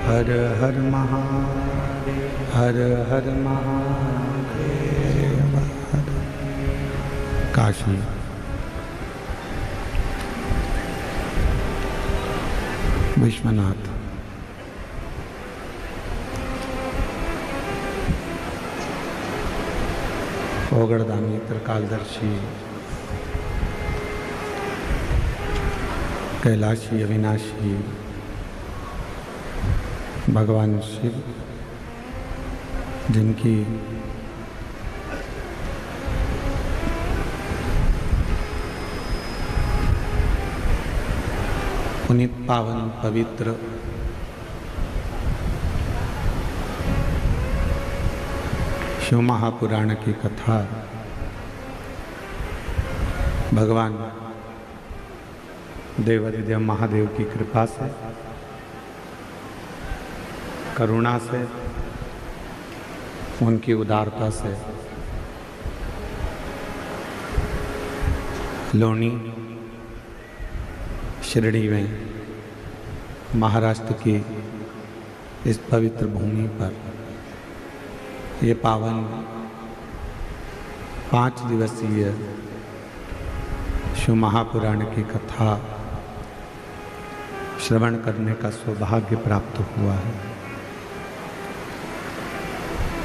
हर हर महादेव, हर हर महादेव। काशी विश्वनाथ ओगड़दानी त्रिकालदर्शी कैलाशी अविनाशी भगवान शिव, जिनकी पुनीत पावन पवित्र शिव महापुराण की कथा भगवान देवादिदेव महादेव की कृपा से, करुणा से, उनकी उदारता से लोनी शिरडी में महाराष्ट्र की इस पवित्र भूमि पर ये पावन 5 दिवसीय शिव महापुराण की कथा श्रवण करने का सौभाग्य प्राप्त हुआ है।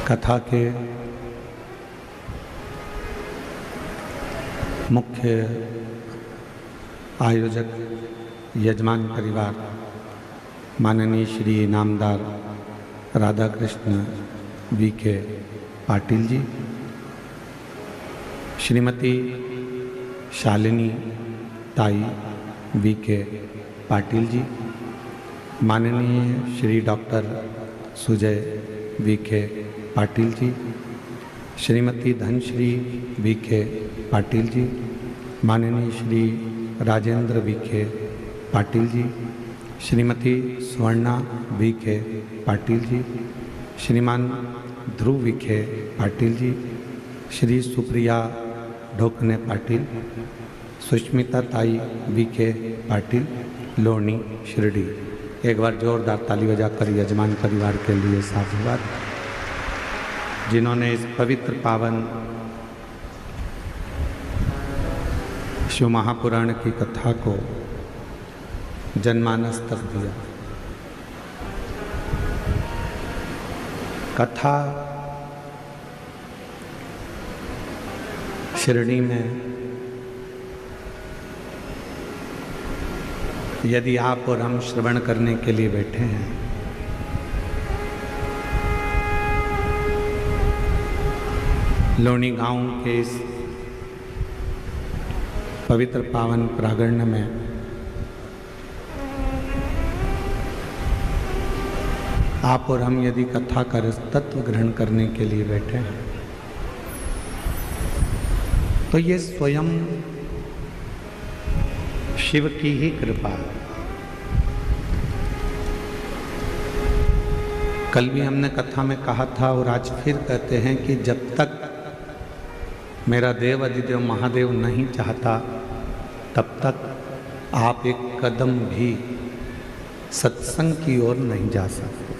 कथा के मुख्य आयोजक यजमान परिवार माननीय श्री इनामदार राधा कृष्ण वी.के. पाटिल जी, श्रीमती शालिनी ताई वी.के. पाटिल जी, माननीय Shri doctor Sujay VK. Patil ji, Shrimati Dhanashree VK. Patil ji, माननीय श्री राजेंद्र वी.के. पाटिल जी, श्रीमती स्वर्णा वी.के. पाटिल जी, श्रीमान ध्रुव वी.के. पाटिल जी, श्री सुप्रिया ढोकने पाटिल, सुष्मिता ताई वी.के. पाटिल, लोनी शिरडी। एक बार जोरदार ताली बजाकर यजमान परिवार के लिए साधुवाद, जिन्होंने इस पवित्र पावन शिव महापुराण की कथा को जनमानस तक दिया। कथा शिरडी में यदि आप और हम श्रवण करने के लिए बैठे हैं, लोनी गांव के इस पवित्र पावन प्रांगण में आप और हम यदि कथा का तत्व ग्रहण करने के लिए बैठे हैं, तो ये स्वयं शिव की ही कृपा है। कल भी हमने कथा में कहा था और आज फिर कहते हैं कि जब तक मेरा देव अधिदेव महादेव नहीं चाहता, तब तक आप एक कदम भी सत्संग की ओर नहीं जा सकते,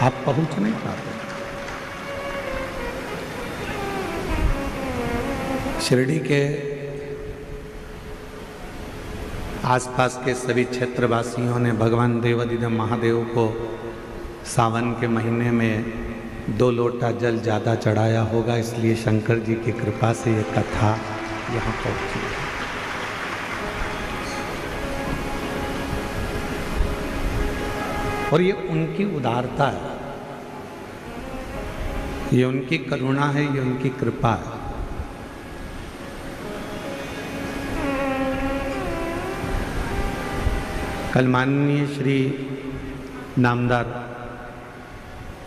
आप पहुंच नहीं पाते। शिरडी के आसपास के सभी क्षेत्रवासियों ने भगवान देवादिदेव महादेव को सावन के महीने में 2 लोटा जल ज़्यादा चढ़ाया होगा, इसलिए शंकर जी की कृपा से ये कथा यहाँ पहुँची। और ये उनकी उदारता है, ये उनकी करुणा है, ये उनकी कृपा है। कल माननीय श्री नामदार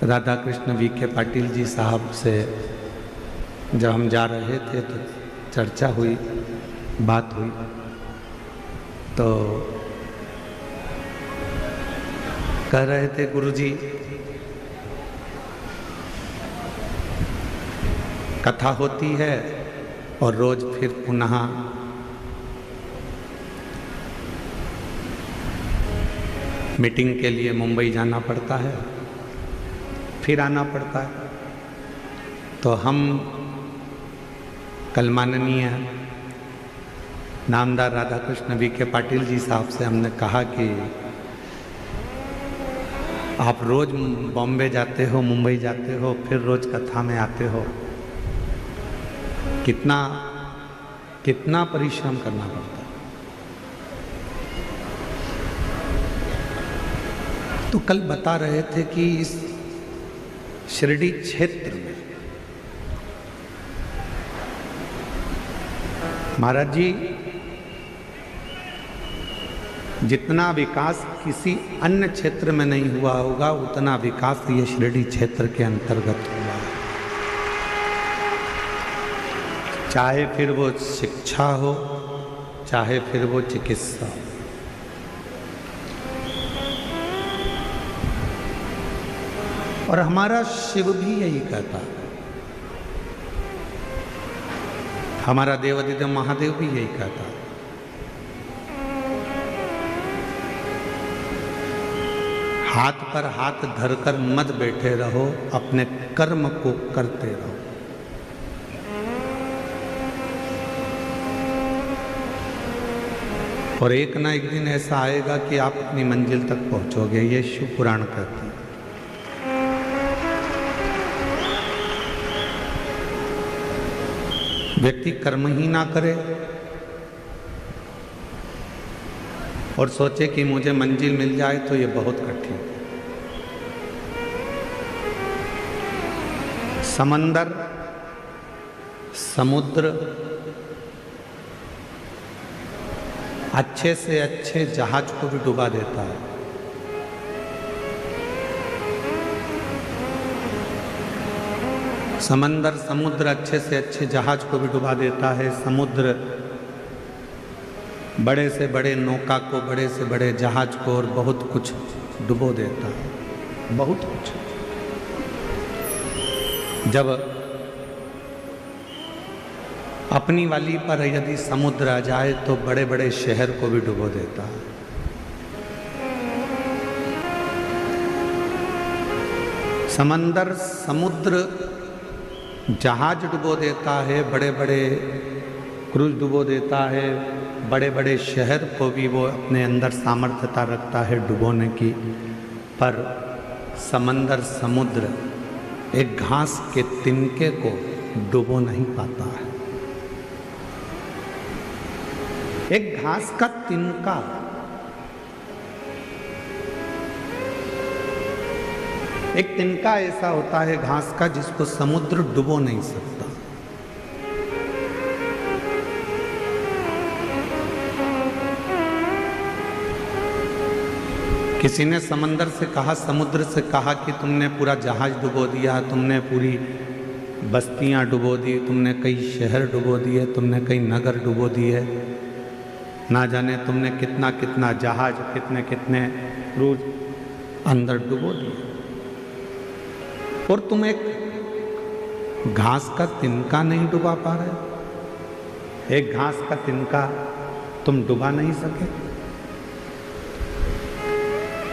राधा कृष्ण वी.के. पाटिल जी साहब से जब हम जा रहे थे तो चर्चा हुई, बात हुई, तो कह रहे थे गुरुजी कथा होती है और रोज फिर पुनः मीटिंग के लिए मुंबई जाना पड़ता है, फिर आना पड़ता है। तो हम कल माननीय नामदार राधा कृष्ण वी.के. पाटिल जी साहब से हमने कहा कि आप रोज बॉम्बे जाते हो, मुंबई जाते हो, फिर रोज कथा में आते हो, कितना परिश्रम करना पड़ता है। तो कल बता रहे थे कि इस शिरडी क्षेत्र में महाराज जी जितना विकास किसी अन्य क्षेत्र में नहीं हुआ होगा, उतना विकास ये शिरडी क्षेत्र के अंतर्गत हुआ है। चाहे फिर वो शिक्षा हो, चाहे फिर वो चिकित्सा हो। और हमारा शिव भी यही कहता है, हमारा देवादिदेव महादेव भी यही कहता है। हाथ पर हाथ धरकर मत बैठे रहो, अपने कर्म को करते रहो। और एक ना एक दिन ऐसा आएगा कि आप अपनी मंजिल तक पहुंचोगे, ये शिव पुराण कहते हैं। व्यक्ति कर्म ही ना करे और सोचे कि मुझे मंजिल मिल जाए तो ये बहुत कठिन है। समंदर, समुद्र अच्छे से अच्छे जहाज को भी डुबा देता है। समंदर, समुद्र अच्छे से अच्छे जहाज को भी डुबा देता है। समुद्र बड़े से बड़े नौका को, बड़े से बड़े जहाज को और बहुत कुछ डुबो देता है, बहुत कुछ। जब अपनी वाली पर यदि समुद्र आ जाए तो बड़े बड़े शहर को भी डुबो देता है। समंदर, समुद्र जहाज डुबो देता है, बड़े बड़े क्रूज डुबो देता है, बड़े बड़े शहर को भी वो अपने अंदर सामर्थ्यता रखता है डुबोने की। पर समंदर, समुद्र एक घास के तिनके को डुबो नहीं पाता है। एक घास का तिनका, एक तिनका ऐसा होता है घास का जिसको समुद्र डुबो नहीं सकता। किसी ने समंदर से कहा, समुद्र से कहा कि तुमने पूरा जहाज डुबो दिया, तुमने पूरी बस्तियां डुबो दी, तुमने कई शहर डुबो दिए, तुमने कई नगर डुबो दिए, ना जाने तुमने कितना कितना जहाज, कितने कितने क्रूज अंदर डुबो दिए, और तुम एक घास का तिनका नहीं डुबा पा रहे। एक घास का तिनका तुम डुबा नहीं सके।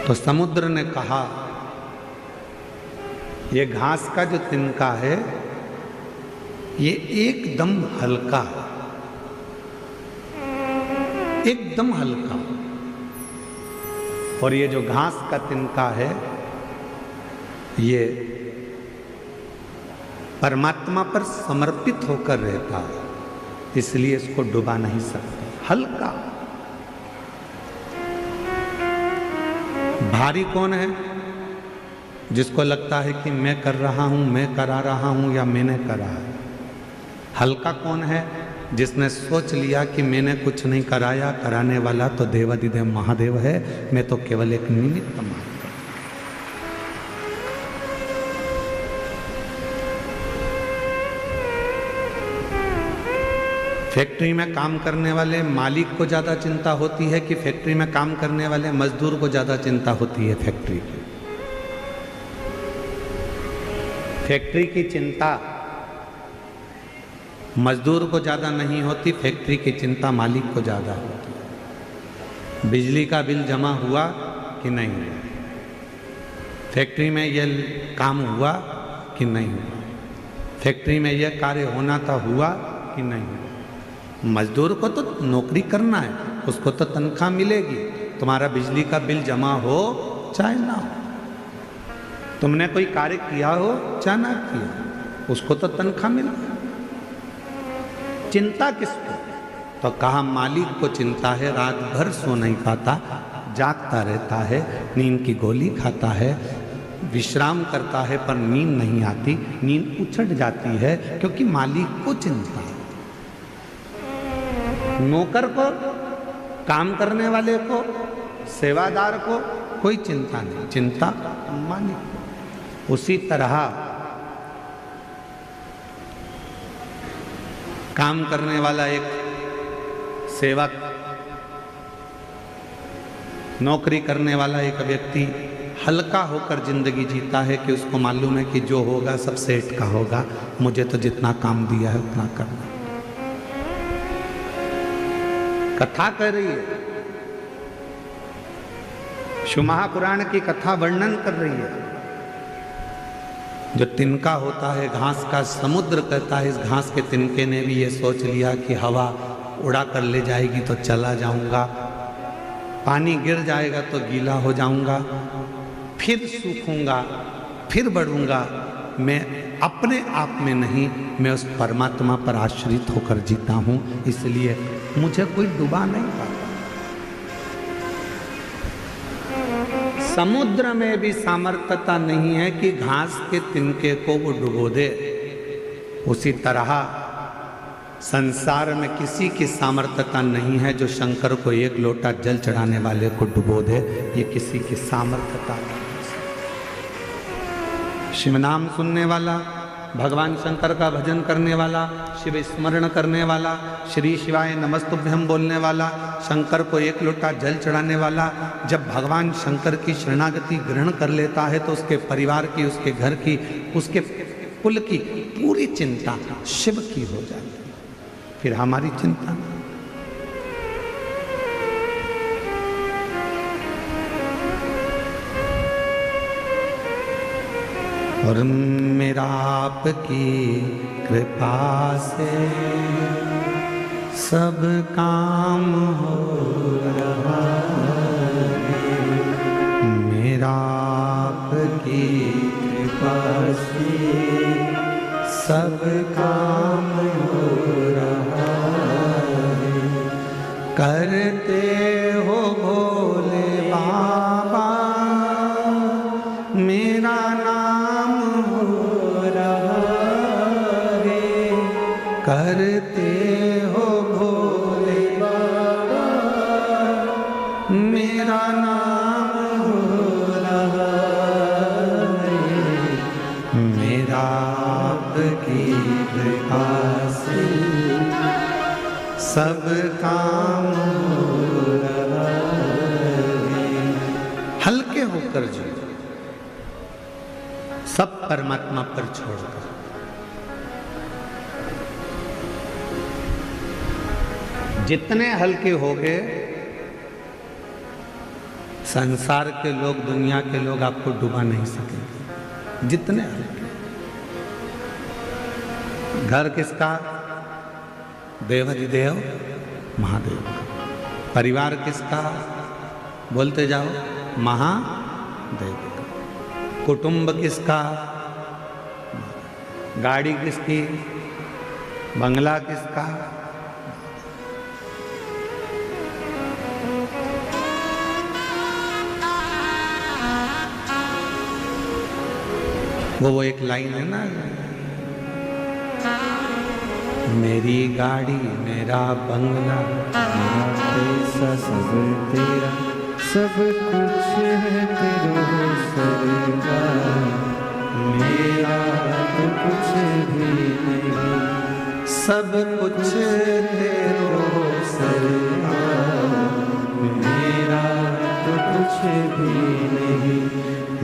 तो समुद्र ने कहा, ये घास का जो तिनका है ये एकदम हल्का है, एकदम हल्का। और ये जो घास का तिनका है ये परमात्मा पर समर्पित होकर रहता है, इसलिए इसको डुबा नहीं सकते। हल्का। भारी कौन है? जिसको लगता है कि मैं कर रहा हूं, मैं करा रहा हूं या मैंने करा है। हल्का कौन है? जिसने सोच लिया कि मैंने कुछ नहीं कराया, कराने वाला तो देवादिदेव महादेव है, मैं तो केवल एक निमित्त मात्र। फैक्ट्री में काम करने वाले मालिक को ज़्यादा चिंता होती है कि फैक्ट्री में काम करने वाले मजदूर को ज़्यादा चिंता होती है फैक्ट्री की? फैक्ट्री की चिंता मजदूर को ज़्यादा नहीं होती, फैक्ट्री की चिंता मालिक को ज़्यादा होती है। बिजली का बिल जमा हुआ कि नहीं हुआ, फैक्ट्री में यह काम हुआ कि नहीं हुआ, फैक्ट्री में यह कार्य होना था हुआ कि नहीं हुआ। मजदूर को तो नौकरी करना है, उसको तो तनख्वाह मिलेगी, तुम्हारा बिजली का बिल जमा हो चाहे ना हो, तुमने कोई कार्य किया हो चाहे ना किया, उसको तो तनख्वाह मिले। चिंता किसको? तो कहा मालिक को चिंता है, रात भर सो नहीं पाता, जागता रहता है, नींद की गोली खाता है, विश्राम करता है पर नींद नहीं आती, नींद उछट जाती है क्योंकि मालिक को चिंता है। नौकर को, काम करने वाले को, सेवादार को कोई चिंता नहीं, चिंता मालिक को। उसी तरह काम करने वाला एक सेवक, नौकरी करने वाला एक व्यक्ति हल्का होकर जिंदगी जीता है कि उसको मालूम है कि जो होगा सब सेठ का होगा, मुझे तो जितना काम दिया है उतना करना। कथा कर रही है, शिव महापुराण की कथा वर्णन कर रही है। जो तिनका होता है, घास का समुद्र कहता है, इस घास के तिनके ने भी ये सोच लिया कि हवा उड़ा कर ले जाएगी तो चला जाऊंगा, पानी गिर जाएगा तो गीला हो जाऊंगा, फिर सूखूंगा, फिर बढ़ूंगा। मैं अपने आप में नहीं, मैं उस परमात्मा पर आश्रित होकर जीता हूं, इसलिए मुझे कोई डुबा नहीं पाता। समुद्र में भी सामर्थ्यता नहीं है कि घास के तिनके को वो डुबो दे। उसी तरह संसार में किसी की सामर्थ्यता नहीं है जो शंकर को एक लोटा जल चढ़ाने वाले को डुबो दे, ये किसी की सामर्थ्यता नहीं। शिव नाम सुनने वाला, भगवान शंकर का भजन करने वाला, शिव स्मरण करने वाला, श्री शिवाय नमस्तुभ्यम बोलने वाला, शंकर को एक लोटा जल चढ़ाने वाला, जब भगवान शंकर की शरणागति ग्रहण कर लेता है तो उसके परिवार की, उसके घर की, उसके कुल की पूरी चिंता शिव की हो जाती है, फिर हमारी चिंता नहीं। और मेरा आपकी कृपा से सब काम हो रहा है, मेरा आपकी कृपा से सब काम हो रहा है। करते हो भोले बाबा मेरा नाम हो रहा है, करते हो भोले बाबा मेरा नाम हो रहा है, मेरा आपकी कृपा से सब काम हो रहा है। हल्के होकर जी, सब परमात्मा पर छोड़कर। जितने हल्के हो गए, संसार के लोग, दुनिया के लोग आपको डुबा नहीं सकेंगे। जितने हल्के। घर किसका? देवाधिदेव महादेव का। परिवार किसका? बोलते जाओ, महादेव का। कुटुंब किसका? गाड़ी किसकी? बंगला किसका? वो एक लाइन है ना, मेरी गाड़ी मेरा बंगला मेरा पैसा सब तेरा, सब कुछ है तेरा सरकार, मेरा तो कुछ भी नहीं, सब कुछ तेरो सरकार, मेरा तो कुछ भी नहीं।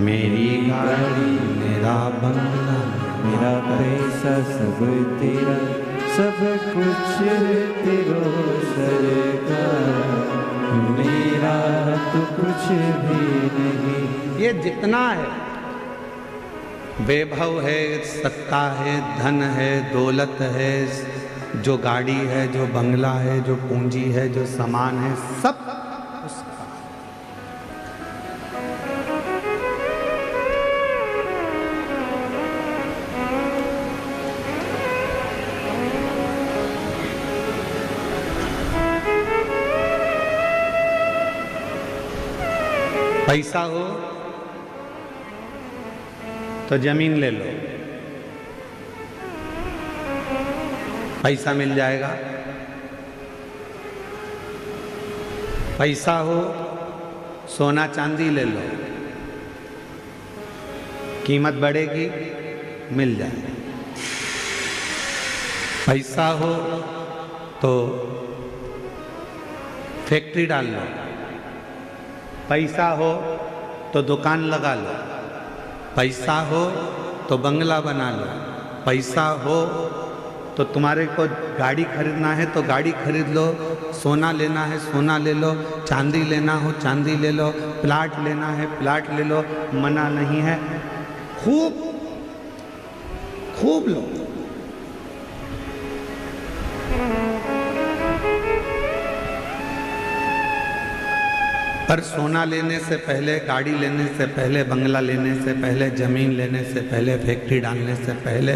मेरी गाड़ी मेरा बंगला मेरा पैसा सब तेरा, सब कुछ तेरो सरकार, मेरा तो कुछ भी नहीं। ये जितना है, वैभव है, सत्ता है, धन है, दौलत है, जो गाड़ी है, जो बंगला है, जो पूंजी है, जो सामान है, सब उसका। पैसा हो तो जमीन ले लो, पैसा मिल जाएगा। पैसा हो सोना चांदी ले लो, कीमत बढ़ेगी, मिल जाएगा। पैसा हो तो फैक्ट्री डाल लो, पैसा हो तो दुकान लगा लो, पैसा हो तो बंगला बना लो, पैसा हो तो तुम्हारे को गाड़ी खरीदना है तो गाड़ी खरीद लो, सोना लेना है सोना ले लो, चांदी लेना हो चांदी ले लो, प्लाट लेना है प्लाट ले लो, मना नहीं है। खूब खूब लो। पर सोना लेने से पहले, गाड़ी लेने से पहले, बंगला लेने से पहले, जमीन लेने से पहले, फैक्ट्री डालने से पहले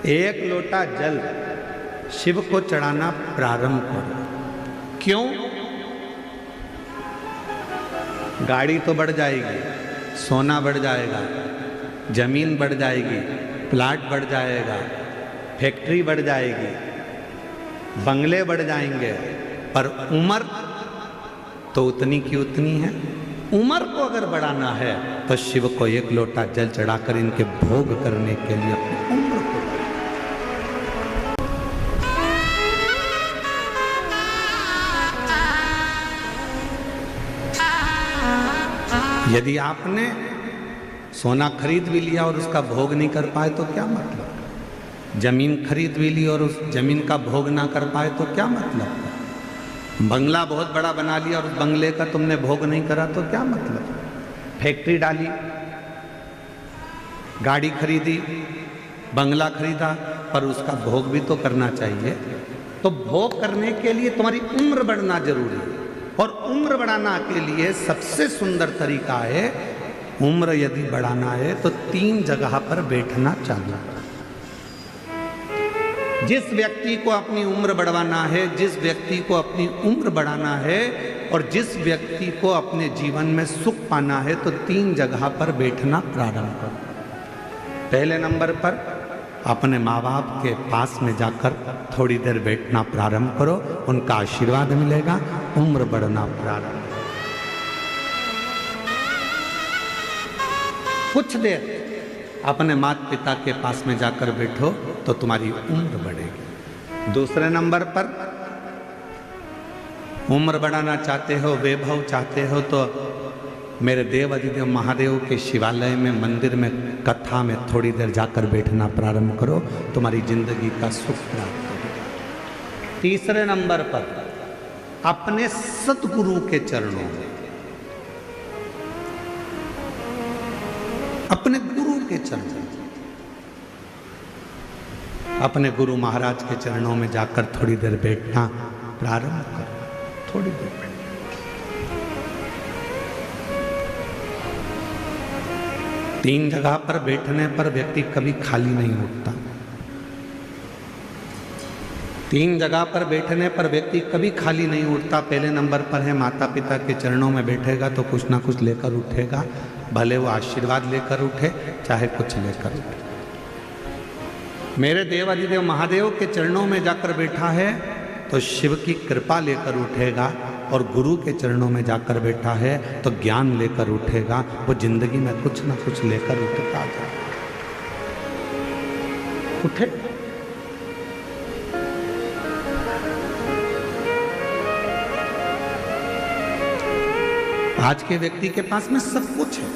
एक लोटा जल शिव को चढ़ाना प्रारंभ करो। क्यों? गाड़ी तो बढ़ जाएगी, सोना बढ़ जाएगा, जमीन बढ़ जाएगी, प्लाट बढ़ जाएगा, फैक्ट्री बढ़ जाएगी, बंगले बढ़ जाएंगे, पर उम्र तो उतनी की उतनी है। उम्र को अगर बढ़ाना है तो शिव को एक लोटा जल चढ़ाकर इनके भोग करने के लिए अपनी उम्र को। यदि आपने सोना खरीद भी लिया और उसका भोग नहीं कर पाए तो क्या मतलब? जमीन खरीद भी ली और उस जमीन का भोग ना कर पाए तो क्या मतलब? बंगला बहुत बड़ा बना लिया और उस बंगले का तुमने भोग नहीं करा तो क्या मतलब? फैक्ट्री डाली, गाड़ी खरीदी, बंगला खरीदा, पर उसका भोग भी तो करना चाहिए। तो भोग करने के लिए तुम्हारी उम्र बढ़ना जरूरी है, और उम्र बढ़ाना के लिए सबसे सुंदर तरीका है, उम्र यदि बढ़ाना है तो 3 जगह पर बैठना चाहिए। जिस व्यक्ति को अपनी उम्र बढ़वाना है, जिस व्यक्ति को अपनी उम्र बढ़ाना है और जिस व्यक्ति को अपने जीवन में सुख पाना है, तो 3 जगह पर बैठना प्रारंभ करो। पहले नंबर पर अपने माँ बाप के पास में जाकर थोड़ी देर बैठना प्रारंभ करो, उनका आशीर्वाद मिलेगा, उम्र बढ़ना प्रारंभ। कुछ देर अपने माता पिता के पास में जाकर बैठो तो तुम्हारी उम्र बढ़ेगी। दूसरे नंबर पर उम्र बढ़ाना चाहते हो, वैभव चाहते हो, तो मेरे देव अधिदेव महादेव के शिवालय में, मंदिर में, कथा में थोड़ी देर जाकर बैठना प्रारंभ करो, तुम्हारी जिंदगी का सुख प्राप्त होगा। तीसरे नंबर पर अपने सद्गुरु के चरणों में, अपने गुरु के चरणों, अपने गुरु महाराज के चरणों में जाकर थोड़ी देर बैठना प्रारंभ करो। थोड़ी देर बैठना। 3 जगह पर बैठने पर व्यक्ति कभी खाली नहीं उठता। 3 जगह पर बैठने पर व्यक्ति कभी खाली नहीं उठता। पहले नंबर पर है माता पिता के चरणों में बैठेगा तो कुछ ना कुछ लेकर उठेगा, भले वो आशीर्वाद लेकर उठे चाहे कुछ लेकर उठे। मेरे देव अधिदेव महादेव के चरणों में जाकर बैठा है तो शिव की कृपा लेकर उठेगा, और गुरु के चरणों में जाकर बैठा है तो ज्ञान लेकर उठेगा। वो जिंदगी में कुछ ना कुछ लेकर उठता जाए। उठे। आज के व्यक्ति के पास में सब कुछ है।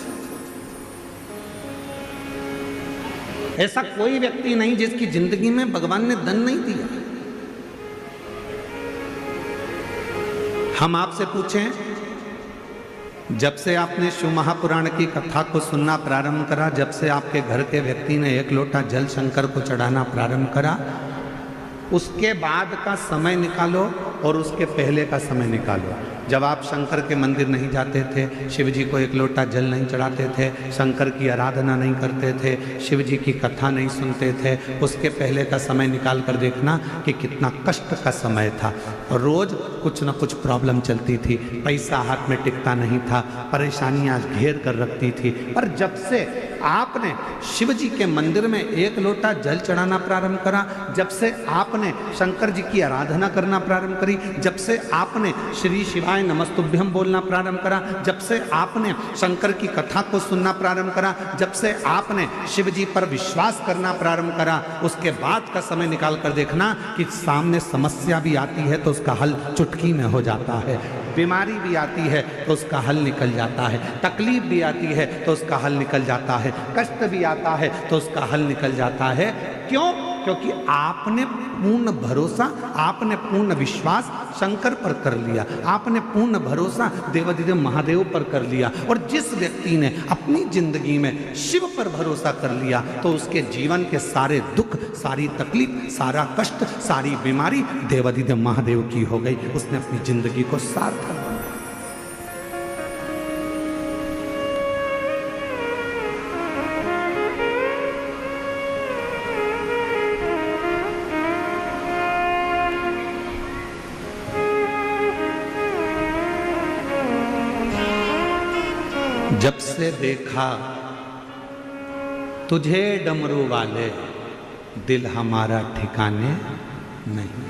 ऐसा कोई व्यक्ति नहीं जिसकी जिंदगी में भगवान ने धन नहीं दिया। हम आपसे पूछें जब से आपने शिव महापुराण की कथा को सुनना प्रारंभ करा, जब से आपके घर के व्यक्ति ने एक लोटा जल शंकर को चढ़ाना प्रारंभ करा, उसके बाद का समय निकालो और उसके पहले का समय निकालो। जब आप शंकर के मंदिर नहीं जाते थे, शिव जी को एक लोटा जल नहीं चढ़ाते थे, शंकर की आराधना नहीं करते थे, शिव जी की कथा नहीं सुनते थे, उसके पहले का समय निकाल कर देखना कि कितना कष्ट का समय था। और रोज़ कुछ न कुछ प्रॉब्लम चलती थी, पैसा हाथ में टिकता नहीं था, परेशानियाँ घेर कर रखती थी। पर जब से आपने शिव जी के मंदिर में एक लोटा जल चढ़ाना प्रारंभ करा, जब से आपने शंकर जी की आराधना करना प्रारंभ करी, जब से आपने श्री शिवाय नमस्तुभ्यम बोलना प्रारंभ करा, जब से आपने शंकर की कथा को सुनना प्रारंभ करा, जब से आपने शिव जी पर विश्वास करना प्रारंभ करा, उसके बाद का समय निकाल कर देखना कि सामने समस्या भी आती है तो उसका हल चुटकी में हो जाता है, बीमारी भी आती है तो उसका हल निकल जाता है, तकलीफ भी आती है तो उसका हल निकल जाता है, कष्ट भी आता है तो उसका हल निकल जाता है। क्यों? क्योंकि आपने पूर्ण भरोसा, आपने पूर्ण विश्वास शंकर पर कर लिया, आपने पूर्ण भरोसा देवाधिदेव महादेव पर कर लिया। और जिस व्यक्ति ने अपनी जिंदगी में शिव पर भरोसा कर लिया तो उसके जीवन के सारे दुख, सारी तकलीफ, सारा कष्ट, सारी बीमारी देवाधिदेव महादेव की हो गई। उसने अपनी जिंदगी को सार्थक बनाया। जब से देखा तुझे डमरू वाले, दिल हमारा ठिकाने नहीं।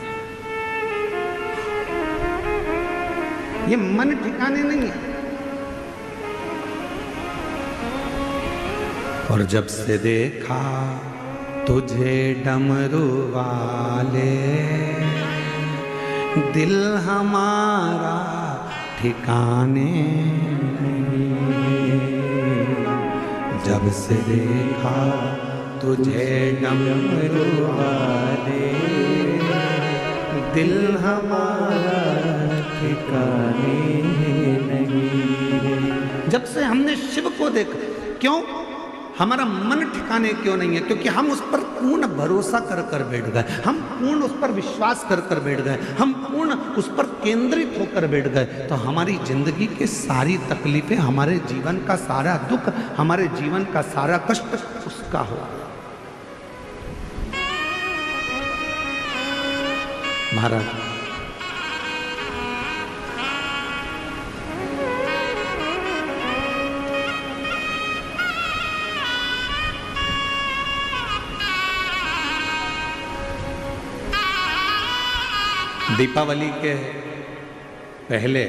ये मन ठिकाने नहीं है। और जब से देखा तुझे डमरू वाले, दिल हमारा ठिकाने नहीं। जब से देखा तुझे डमरू वाले, दिल हमारा ठिकाने नहीं। जब से हमने शिव को देखा, क्यों हमारा मन ठिकाने क्यों नहीं है? क्योंकि हम उस पर पूर्ण भरोसा कर कर बैठ गए, हम पूर्ण उस पर विश्वास कर कर बैठ गए, हम पूर्ण उस पर केंद्रित होकर बैठ गए। तो हमारी जिंदगी की सारी तकलीफें, हमारे जीवन का सारा दुख, हमारे जीवन का सारा कष्ट उसका हो। महाराज दीपावली के पहले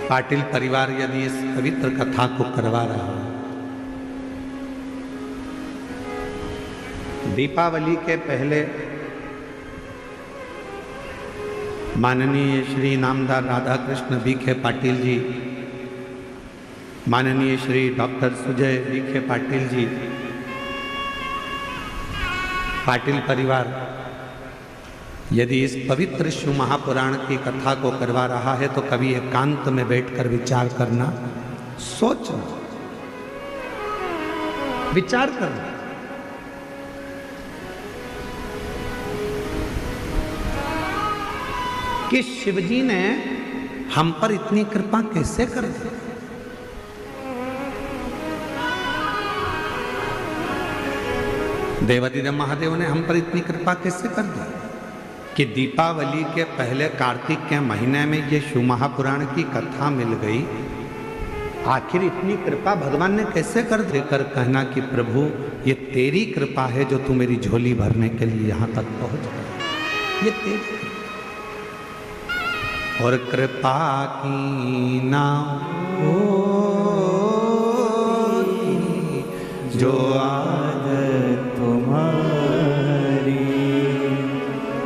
पाटिल परिवार यदि इस पवित्र कथा को करवा रहा है, दीपावली के पहले माननीय श्री नामदार राधा कृष्ण बीखे पाटिल जी, माननीय श्री डॉक्टर सुजय बीखे पाटिल जी, पाटिल परिवार यदि इस पवित्र शिव महापुराण की कथा को करवा रहा है तो कभी एकांत में बैठकर विचार करना, सोचना, विचार करना। कि शिवजी ने हम पर इतनी कृपा कैसे कर दी। देवाधिदेव महादेव ने हम पर इतनी कृपा कैसे कर दी कि दीपावली के पहले कार्तिक के महीने में ये शिव महापुराण की कथा मिल गई। आखिर इतनी कृपा भगवान ने कैसे कर देकर कहना कि प्रभु ये तेरी कृपा है जो तू मेरी झोली भरने के लिए यहाँ तक पहुँच गया, ये तेरी। और कृपा की ना हो जो आदत तुम्हारी,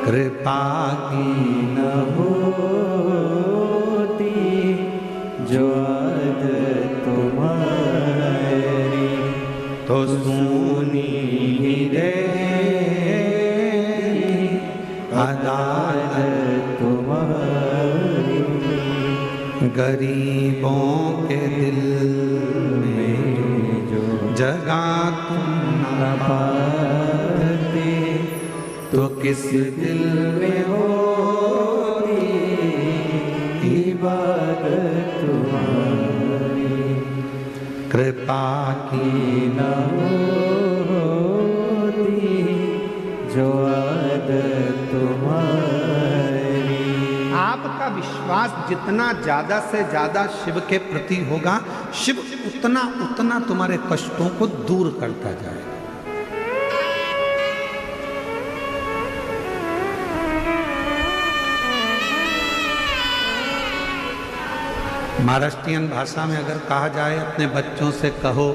कृपा की न होती जो आदत तुम्हारी, तो सुनी ही रे अदालत तुम्हारी, गरीबों के दिल में जो जगह तुम न पाते, तो किस दिल में होती इबादत तुम्हारी, कृपा की न होती जो आदत तुम्हारी। आपका विश्वास जितना ज्यादा से ज्यादा शिव के प्रति होगा, शिव उतना उतना तुम्हारे कष्टों को दूर करता जाएगा। महाराष्ट्रियन भाषा में अगर कहा जाए अपने बच्चों से कहो,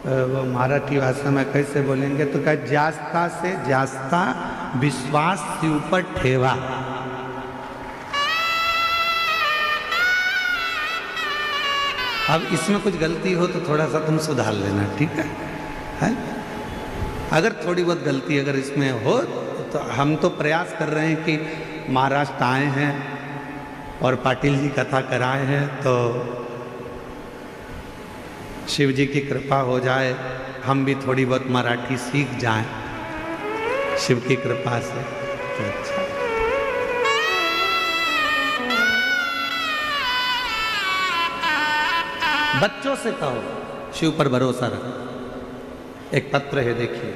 वो मराठी भाषा में कैसे बोलेंगे तो क्या, जास्ता से जास्ता विश्वास के ऊपर ठेवा। अब इसमें कुछ गलती हो तो थोड़ा सा तुम सुधार लेना, ठीक है? अगर थोड़ी बहुत गलती अगर इसमें हो तो हम तो प्रयास कर रहे हैं कि महाराष्ट्र आए हैं और पाटिल जी कथा कराए हैं, तो शिव जी की कृपा हो जाए हम भी थोड़ी बहुत मराठी सीख जाएं शिव की कृपा से, तो अच्छा। बच्चों से कहो शिव पर भरोसा रखो। एक पत्र है, देखिए।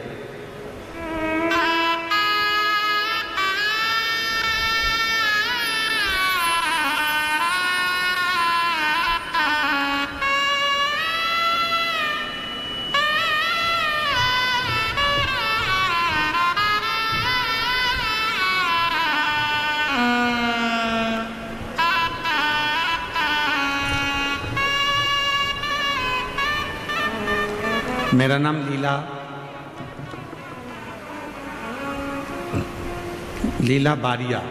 मेरा नाम लीला बारिया,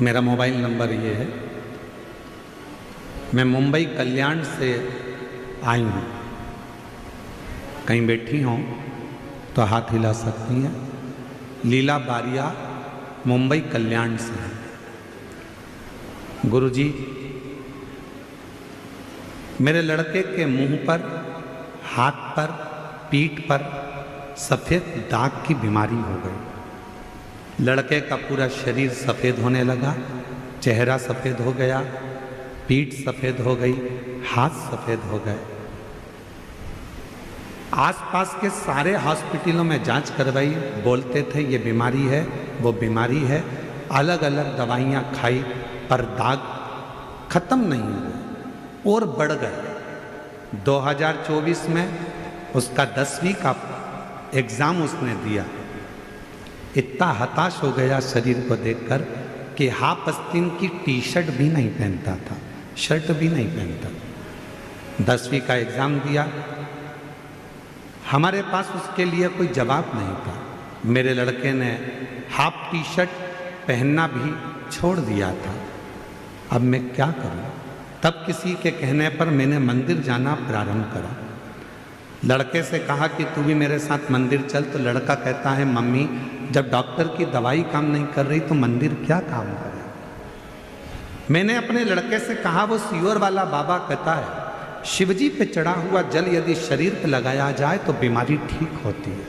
मेरा मोबाइल नंबर ये है। मैं मुंबई कल्याण से आई हूँ। कहीं बैठी हों तो हाथ हिला सकती हैं। लीला बारिया मुंबई कल्याण से है। गुरुजी, मेरे लड़के के मुंह पर, हाथ पर, पीठ पर सफ़ेद दाग की बीमारी हो गई। लड़के का पूरा शरीर सफ़ेद होने लगा, चेहरा सफ़ेद हो गया, पीठ सफ़ेद हो गई, हाथ सफ़ेद हो गए। आसपास के सारे हॉस्पिटलों में जांच करवाई, बोलते थे ये बीमारी है, वो बीमारी है। अलग अलग दवाइयाँ खाई पर दाग खत्म नहीं हुए और बढ़ गए। 2024 में उसका 10वीं का एग्ज़ाम उसने दिया। इतना हताश हो गया शरीर को देखकर कि हाफ आस्तीन की टी शर्ट भी नहीं पहनता था, शर्ट भी नहीं पहनता। 10वीं का एग्ज़ाम दिया। हमारे पास उसके लिए कोई जवाब नहीं था। मेरे लड़के ने हाफ टी शर्ट पहनना भी छोड़ दिया था। अब मैं क्या करूं? तब किसी के कहने पर मैंने मंदिर जाना प्रारंभ करा। लड़के से कहा कि तू भी मेरे साथ मंदिर चल, तो लड़का कहता है मम्मी जब डॉक्टर की दवाई काम नहीं कर रही तो मंदिर क्या काम करे। मैंने अपने लड़के से कहा वो सीवर वाला बाबा कहता है शिवजी पे चढ़ा हुआ जल यदि शरीर पे लगाया जाए तो बीमारी ठीक होती है।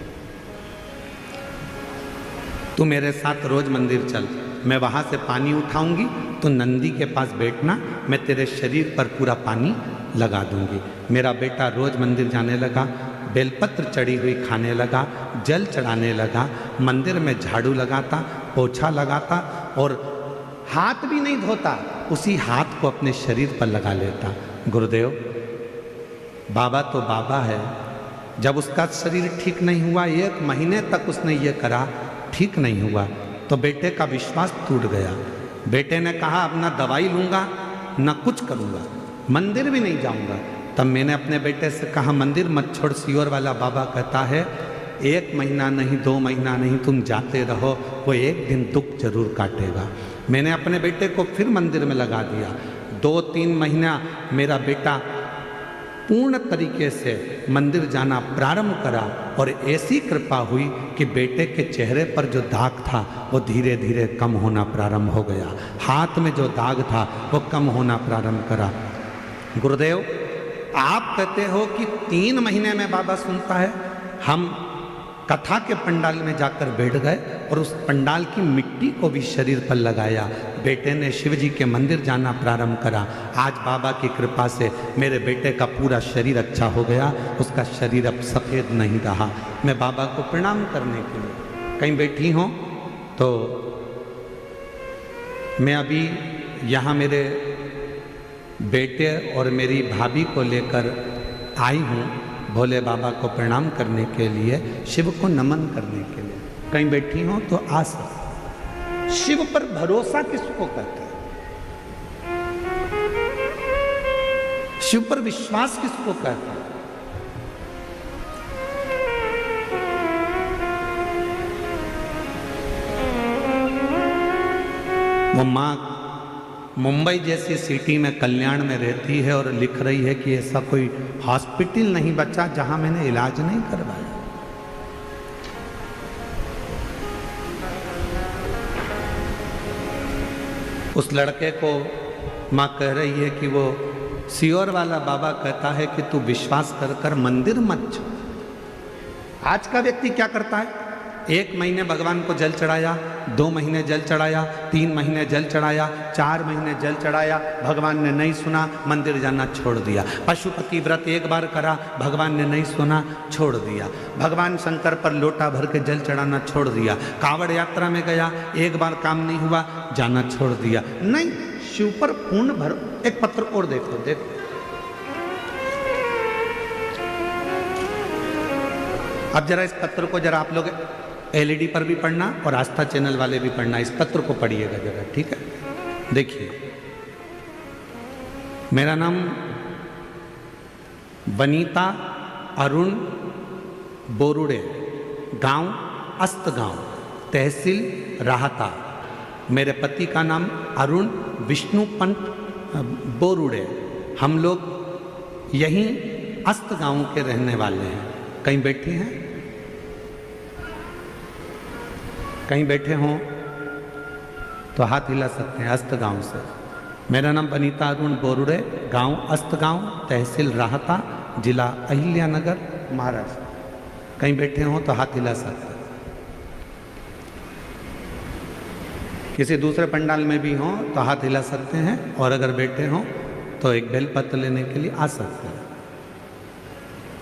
तू मेरे साथ रोज मंदिर चल, मैं वहां से पानी उठाऊंगी, तो नंदी के पास बैठना, मैं तेरे शरीर पर पूरा पानी लगा दूंगी। मेरा बेटा रोज मंदिर जाने लगा, बेलपत्र चढ़ी हुई खाने लगा, जल चढ़ाने लगा, मंदिर में झाड़ू लगाता, पोछा लगाता और हाथ भी नहीं धोता, उसी हाथ को अपने शरीर पर लगा लेता। गुरुदेव, बाबा तो बाबा है। जब उसका शरीर ठीक नहीं हुआ, 1 महीने तक उसने ये करा, ठीक नहीं हुआ, तो बेटे का विश्वास टूट गया। बेटे ने कहा अब ना दवाई लूँगा ना कुछ करूँगा, मंदिर भी नहीं जाऊँगा। तब मैंने अपने बेटे से कहा मंदिर मत छोड़, सीवर वाला बाबा कहता है 1 महीना नहीं 2 महीना नहीं तुम जाते रहो, वो एक दिन दुख जरूर काटेगा। मैंने अपने बेटे को फिर मंदिर में लगा दिया। 2-3 महीना मेरा बेटा पूर्ण तरीके से मंदिर जाना प्रारंभ करा और ऐसी कृपा हुई कि बेटे के चेहरे पर जो दाग था वो धीरे धीरे कम होना प्रारंभ हो गया। हाथ में जो दाग था वो कम होना प्रारंभ करा। गुरुदेव, आप कहते हो कि 3 महीने में बाबा सुनता है। हम कथा के पंडाल में जाकर बैठ गए और उस पंडाल की मिट्टी को भी शरीर पर लगाया। बेटे ने शिव जी के मंदिर जाना प्रारंभ करा। आज बाबा की कृपा से मेरे बेटे का पूरा शरीर अच्छा हो गया। उसका शरीर अब सफ़ेद नहीं रहा। मैं बाबा को प्रणाम करने के लिए कहीं बैठी हूँ तो मैं अभी यहाँ मेरे बेटे और मेरी भाभी को लेकर आई हूँ भोले बाबा को प्रणाम करने के लिए, शिव को नमन करने के लिए। कहीं बैठी हो तो आस शिव पर भरोसा किसको कहते हैं? शिव पर विश्वास किसको कहते हैं? वो माँ मुंबई जैसी सिटी में कल्याण में रहती है और लिख रही है कि ऐसा कोई हॉस्पिटल नहीं बचा जहां मैंने इलाज नहीं करवाया। उस लड़के को माँ कह रही है कि वो सियोर वाला बाबा कहता है कि तू विश्वास कर कर मंदिर मत छोड़। आज का व्यक्ति क्या करता है? 1 महीने भगवान को जल चढ़ाया, 2 महीने जल चढ़ाया, 3 महीने जल चढ़ाया, 4 महीने जल चढ़ाया, भगवान ने नहीं सुना, मंदिर जाना छोड़ दिया। पशुपति व्रत 1 बार करा, भगवान ने नहीं सुना, छोड़ दिया। भगवान शंकर पर लोटा भर के जल चढ़ाना छोड़ दिया। कांवड़ यात्रा में गया, 1 बार काम नहीं हुआ, जाना छोड़ दिया। नहीं, शिव पर पूर्ण भर। एक पत्र और देखो, देखो अब जरा इस पत्र को जरा आप लोग LED पर भी पढ़ना और आस्था चैनल वाले भी पढ़ना। इस पत्र को पढ़िएगा जरा, ठीक है? देखिए, मेरा नाम वनीता अरुण बोरुड़े, गांव अस्तगांव, तहसील राहता। मेरे पति का नाम अरुण विष्णुपंत बोरुड़े। हम लोग यहीं अस्तगांव के रहने वाले हैं। कहीं बैठे हैं? कहीं बैठे हों तो हाथ हिला सकते हैं। अस्तगांव से। मेरा नाम वनीता अरुण बोरुड़े, गांव अस्तगांव, तहसील राहता, जिला अहिल्यानगर, महाराष्ट्र। कहीं बैठे हों तो हाथ हिला सकते हैं। किसी दूसरे पंडाल में भी हों तो हाथ हिला सकते हैं, और अगर बैठे हों तो एक बेलपत्र लेने के लिए आ सकते हैं।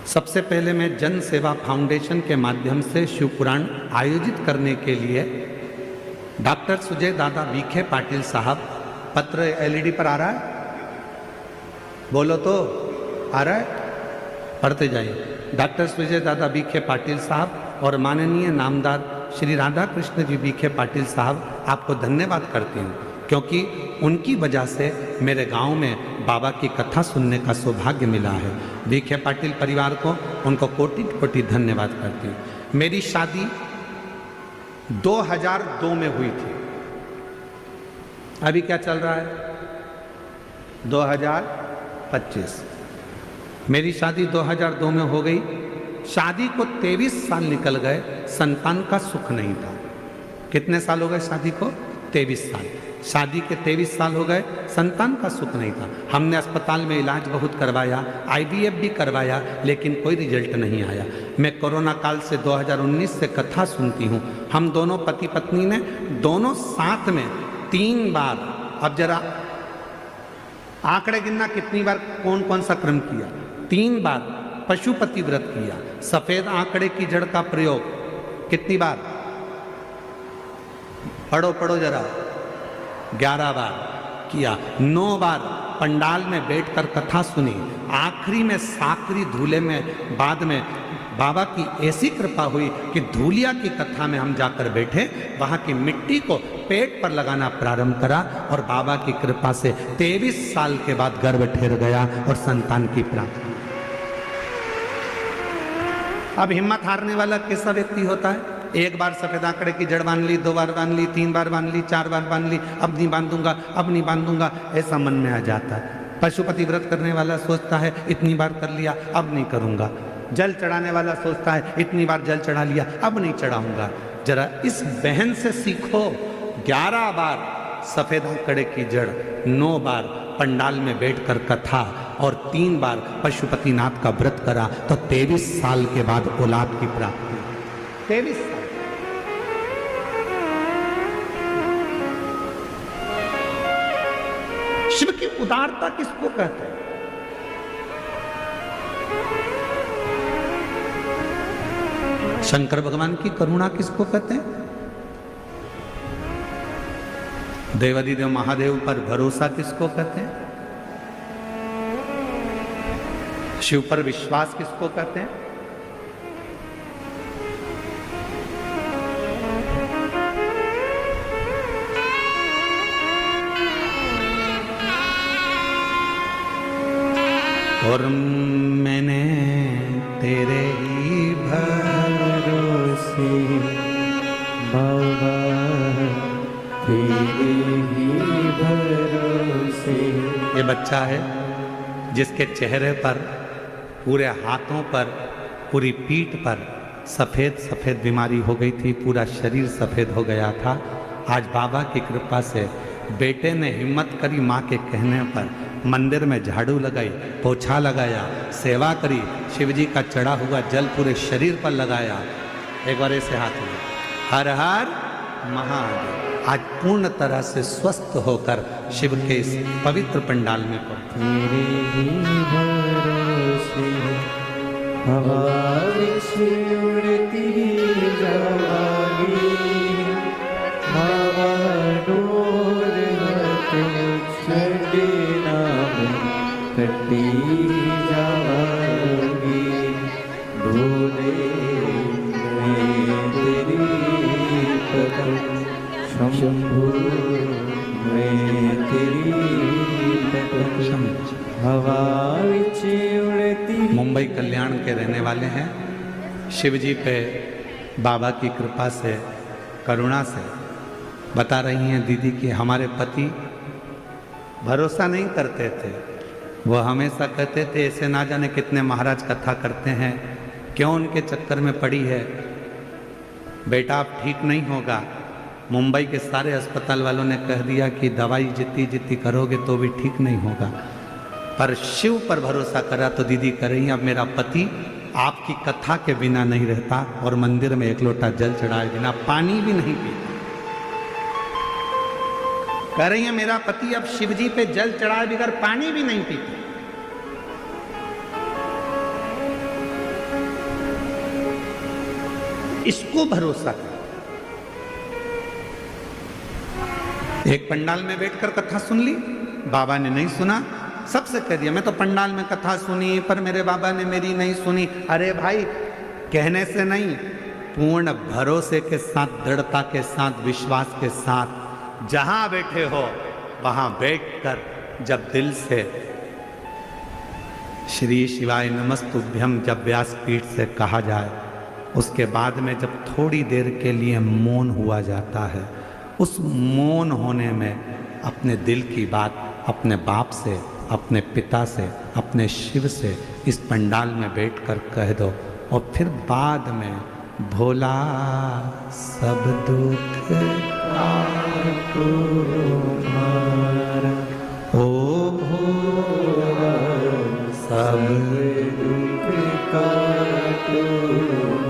सबसे पहले मैं जन सेवा फाउंडेशन के माध्यम से शिव पुराण आयोजित करने के लिए डॉक्टर सुजय दादा विखे पाटिल साहब, पत्र LED पर आ रहा है? बोलो तो, आ रहा है? पढ़ते जाइए। डॉक्टर सुजय दादा विखे पाटिल साहब और माननीय नामदार श्री राधा कृष्ण जी विखे पाटिल साहब, आपको धन्यवाद करती हूँ, क्योंकि उनकी वजह से मेरे गांव में बाबा की कथा सुनने का सौभाग्य मिला है। विखे पाटिल परिवार को, उनको कोटि कोटि धन्यवाद करती हूँ। मेरी शादी 2002 में हुई थी। अभी क्या चल रहा है? 2025। मेरी शादी 2002 में हो गई। शादी को 23 साल निकल गए, संतान का सुख नहीं था। कितने साल हो गए शादी को? 23 साल। शादी के 23 साल हो गए, संतान का सुख नहीं था। हमने अस्पताल में इलाज बहुत करवाया, IVF भी करवाया, लेकिन कोई रिजल्ट नहीं आया। मैं कोरोना काल से 2019 से कथा सुनती हूँ। हम दोनों पति पत्नी ने दोनों साथ में 3 बार, अब जरा आंकड़े गिनना कितनी बार कौन कौन सा क्रम किया। 3 बार पशुपति व्रत किया। सफेद आंकड़े की जड़ का प्रयोग कितनी बार? पढ़ो पढ़ो जरा। 11 बार किया। 9 बार पंडाल में बैठकर कथा सुनी। आखिरी में साकरी धूले में बाद में बाबा की ऐसी कृपा हुई कि धूलिया की कथा में हम जाकर बैठे, वहाँ की मिट्टी को पेट पर लगाना प्रारंभ करा और बाबा की कृपा से 23 साल के बाद गर्भ ठहर गया और संतान की प्राप्ति। अब हिम्मत हारने वाला कैसा व्यक्ति होता है? 1 बार सफेद आंकड़े की जड़ बांध ली, 2 बार बांध ली, 3 बार बांध ली, 4 बार बांध ली, अब नहीं बांधूंगा, अब नहीं बांधूंगा, ऐसा मन में आ जाता है। पशुपति व्रत करने वाला सोचता है इतनी बार कर लिया, अब नहीं करूंगा। जल चढ़ाने वाला सोचता है इतनी बार जल चढ़ा लिया, अब नहीं चढ़ाऊंगा। जरा इस बहन से सीखो। 11 बार सफेद आंकड़े की जड़, 9 बार पंडाल में बैठकर कथा और 3 बार पशुपतिनाथ का व्रत करा तो 23 साल के बाद औलाद की प्राप्ति। 23 साल। शिव की उदारता किसको कहते हैं? शंकर भगवान की करुणा किसको कहते हैं? देवादिदेव महादेव पर भरोसा किसको कहते हैं? शिव पर विश्वास किसको कहते हैं? और मैंने तेरे ही भरोसे बाबा, तेरे ही भरोसे। ये बच्चा है जिसके चेहरे पर, पूरे हाथों पर, पूरी पीठ पर सफ़ेद सफ़ेद बीमारी हो गई थी, पूरा शरीर सफ़ेद हो गया था। आज बाबा की कृपा से बेटे ने हिम्मत करी, माँ के कहने पर मंदिर में झाड़ू लगाई, पोछा लगाया, सेवा करी, शिवजी का चढ़ा हुआ जल पूरे शरीर पर लगाया। एक बार ऐसे हाथ में हर हर महादेव। आज पूर्ण तरह से स्वस्थ होकर शिव के इस पवित्र पंडाल में पहुंचे। तेरे ही भरोसे हवा उड़ती जाएगी, हवा डोर छड़े नाम कटी जाएगी। भोले मैं तेरी कदम, शंभु मैं तेरी कदम, हवा विच उड़ती। मुंबई कल्याण के रहने वाले हैं। शिव जी पे बाबा की कृपा से, करुणा से बता रही हैं दीदी कि हमारे पति भरोसा नहीं करते थे। वो हमेशा कहते थे ऐसे ना जाने कितने महाराज कथा करते हैं, क्यों उनके चक्कर में पड़ी है। बेटा अब ठीक नहीं होगा। मुंबई के सारे अस्पताल वालों ने कह दिया कि दवाई जितनी जितनी करोगे तो भी ठीक नहीं होगा, पर शिव पर भरोसा करा तो दीदी कह रही अब मेरा पति आपकी कथा के बिना नहीं रहता और मंदिर में एक लोटा जल चढ़ाए बिना पानी भी नहीं पीता। कह रही है मेरा पति अब शिवजी पे जल चढ़ाए बगैर पानी भी नहीं पीता। इसको भरोसा कर। एक पंडाल में बैठकर कथा सुन ली, बाबा ने नहीं सुना, सबसे कह दिया मैं तो पंडाल में कथा सुनी पर मेरे बाबा ने मेरी नहीं सुनी। अरे भाई, कहने से नहीं, पूर्ण भरोसे के साथ, दृढ़ता के साथ, विश्वास के साथ जहां बैठे हो वहां बैठकर जब दिल से श्री शिवाय नमस्तुभ्यम जब व्यासपीठ से कहा जाए, उसके बाद में जब थोड़ी देर के लिए मौन हुआ जाता है, उस मौन होने में अपने दिल की बात अपने बाप से, अपने पिता से, अपने शिव से इस पंडाल में बैठकर कह दो और फिर बाद में भोला सब दुख तुम्हारा, ओ भोला सब दुख का।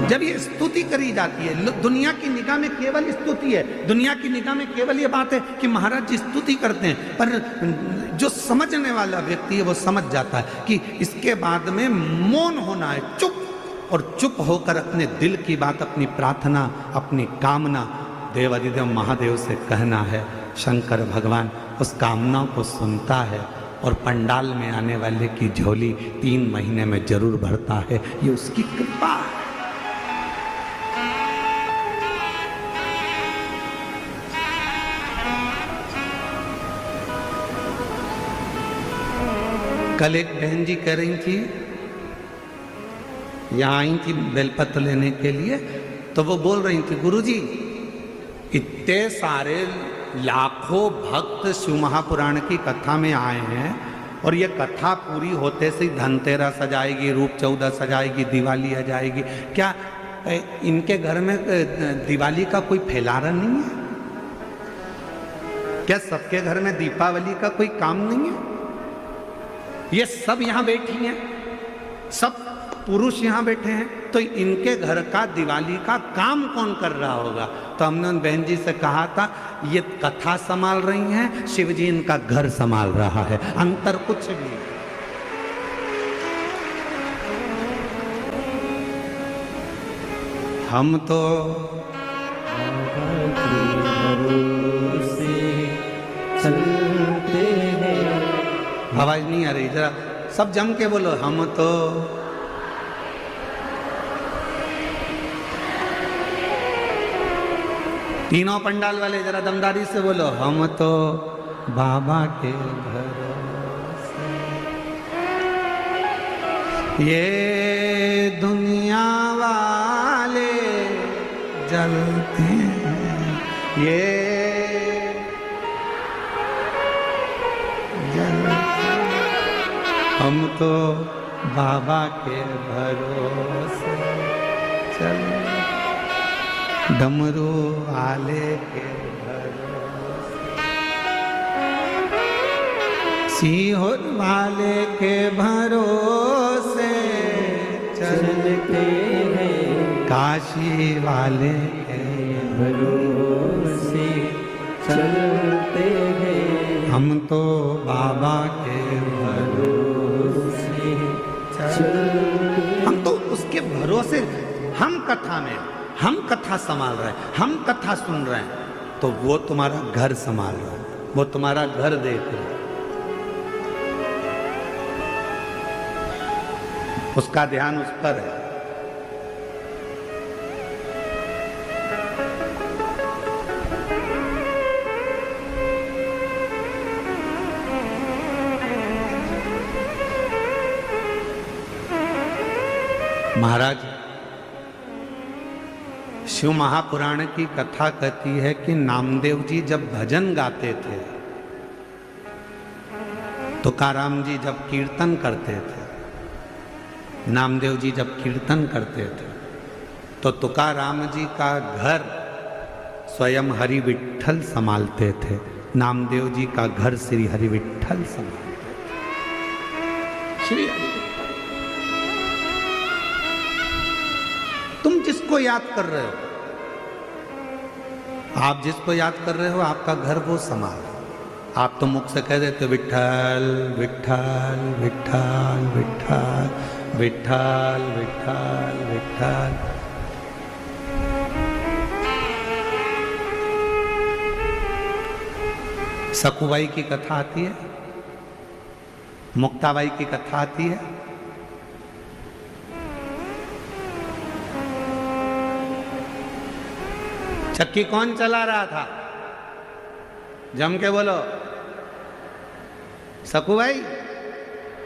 जब ये स्तुति करी जाती है, दुनिया की निगाह में केवल स्तुति है, दुनिया की निगाह में केवल ये बात है कि महाराज जी स्तुति करते हैं, पर जो समझने वाला व्यक्ति है वो समझ जाता है कि इसके बाद में मौन होना है, चुप, और चुप होकर अपने दिल की बात, अपनी प्रार्थना, अपनी कामना देवादिदेव महादेव से कहना है। शंकर भगवान उस कामना को सुनता है और पंडाल में आने वाले की झोली 3 महीने में जरूर भरता है। ये उसकी कृपा है। कल एक बहन जी कह रही थी, यहाँ आई थी बेलपत्र लेने के लिए, तो वो बोल रही थी गुरुजी इतने सारे लाखों भक्त शिव महापुराण की कथा में आए हैं और ये कथा पूरी होते से धनतेरस आ जाएगी, रूप 14 आ जाएगी, दिवाली आ जाएगी, क्या इनके घर में दिवाली का कोई फैलारा नहीं है क्या? सबके घर में दीपावली का कोई काम नहीं है? ये सब यहां बैठी हैं, सब पुरुष यहां बैठे हैं, तो इनके घर का दिवाली का काम कौन कर रहा होगा? तो हमने उन बहन जी से कहा था ये कथा संभाल रही हैं, शिव जी इनका घर संभाल रहा है, अंतर कुछ भी। हम तो चलते हैं। आवाज नहीं आ रही, जरा सब जम के बोलो। हम तो तीनों पंडाल वाले जरा दमदारी से बोलो। हम तो बाबा के भरोसे, ये दुनिया वाले जलते हैं, ये जलते, हम तो बाबा के भरोसे चल, डमरू वाले के भरोसे, सीहोर वाले के भरोसे चलते हैं, काशी वाले के भरोसे चलते हैं, हम तो बाबा के भरोसे चलते। हम तो उसके भरोसे, हम कथा में, हम कथा संभाल रहे हैं, हम कथा सुन रहे हैं, तो वो तुम्हारा घर संभाल रहा है, वो तुम्हारा घर देख रहा है, उसका ध्यान उस पर है। महाराज, शिव महापुराण की कथा कहती है कि नामदेव जी जब भजन गाते थे, तुकाराम जी जब कीर्तन करते थे, नामदेव जी जब कीर्तन करते थे, तो तुकाराम जी का घर स्वयं हरि विठ्ठल संभालते थे, नामदेव जी का घर श्री हरि विठ्ठल संभालते थे। श्री हरि, तुम जिसको याद कर रहे हो, आप जिसको याद कर रहे हो, आपका घर वो संभाल। आप तो मुख से कह देते हो विठ्ठल विठ्ठल विठ्ठल विठ्ठल विठ्ठल विठ्ठल विठ्ठल। सखुबाई की कथा आती है, मुक्ताबाई की कथा आती है, चक्की कौन चला रहा था? जम के बोलो। सखुबाई?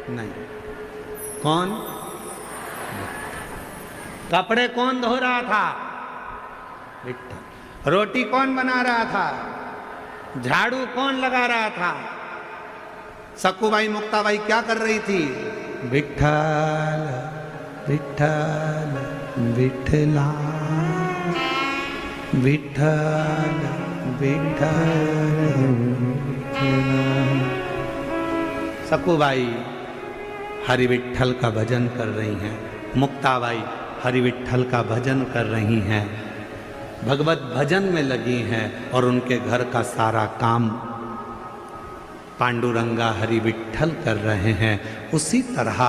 नहीं। कौन? कपड़े कौन धो रहा था? विठ्ठल। रोटी कौन बना रहा था? झाड़ू कौन लगा रहा था? सखुबाई मुक्ताबाई क्या कर रही थी? विठ्ठल विठ्ठल विठ्ठला विठ्ठल विठ्ठल। सखुबाई हरि विठ्ठल का भजन कर रही हैं, मुक्ताबाई हरि विठ्ठल का भजन कर रही हैं, भगवत भजन में लगी हैं, और उनके घर का सारा काम पांडुरंगा हरि विठ्ठल कर रहे हैं। उसी तरह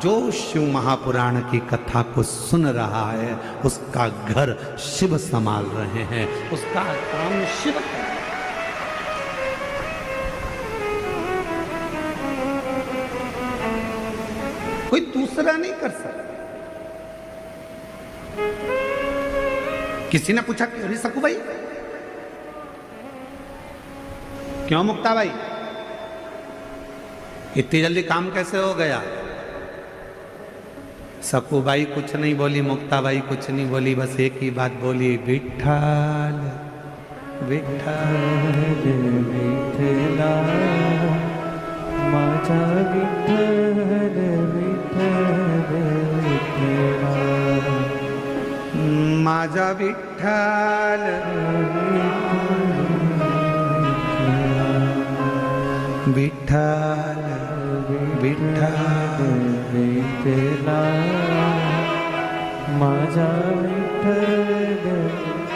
जो शिव महापुराण की कथा को सुन रहा है, उसका घर शिव संभाल रहे हैं, उसका काम शिव कर रहे हैं। कोई दूसरा नहीं कर सकता। किसी ने पूछा क्यों सखुबाई, क्यों मुक्ताबाई, इतनी जल्दी काम कैसे हो गया? सखुबाई कुछ नहीं बोली, मुक्ताबाई कुछ नहीं बोली, बस एक ही बात बोली, विठ्ठल विठ्ठल विठ्ठला माझा विठ्ठल विठ्ठल विठ्ठला माझा विठ्ठल विठ्ठल विठ्ठल विठ्ठला माझा विठ्ठल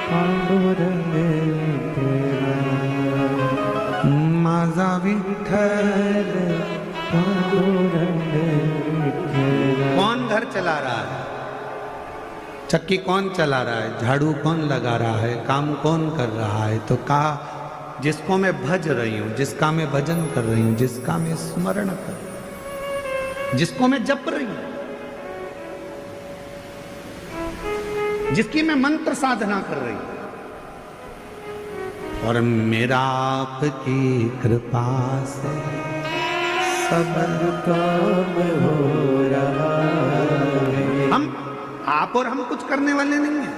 पांडुरंग विठ्ठला माझा विठ्ठल पांडुरंग विठ्ठला। कौन घर चला रहा है? चक्की कौन चला रहा है? झाड़ू कौन लगा रहा है? काम कौन कर रहा है? तो कहा जिसको मैं भज रही हूं, जिसका मैं भजन कर रही हूं, जिसका मैं स्मरण कर रही हूं, जिसको मैं जप रही हूं, जिसकी मैं मंत्र साधना कर रही हूं, और मेरा आपकी कृपा से सब काम हो रहा है। हम आप और हम कुछ करने वाले नहीं हैं।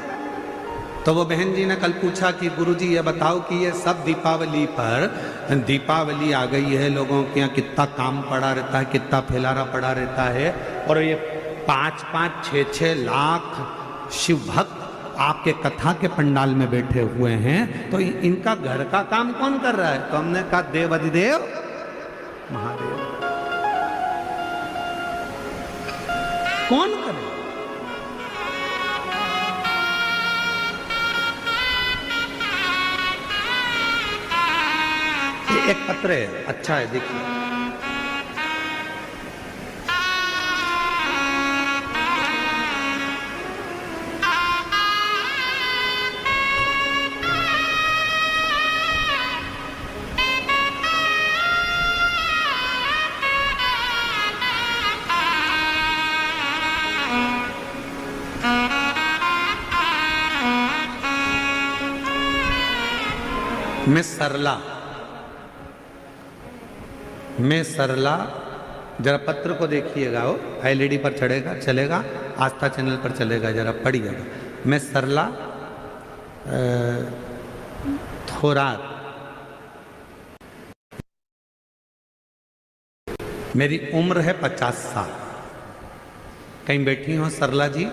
तो वो बहन जी ने कल पूछा कि गुरुजी ये बताओ कि ये सब दीपावली पर, दीपावली आ गई है, लोगों के यहाँ कितना काम पड़ा रहता है, कितना फैलारा पड़ा रहता है, और ये 5-5, 6-6 लाख शिव भक्त आपके कथा के पंडाल में बैठे हुए हैं, तो इनका घर का काम कौन कर रहा है? तो हमने कहा देव अधिदेव महादेव। कौन करे? एक पत्र है, अच्छा है, देखिए। मैं सरला, जरा पत्र को देखिएगा, वो एलईडी पर चलेगा, आस्था चैनल पर चलेगा, जरा पढ़िएगा। मैं सरला थोरात, मेरी उम्र है 50 साल। कहीं बैठी हो सरला जी?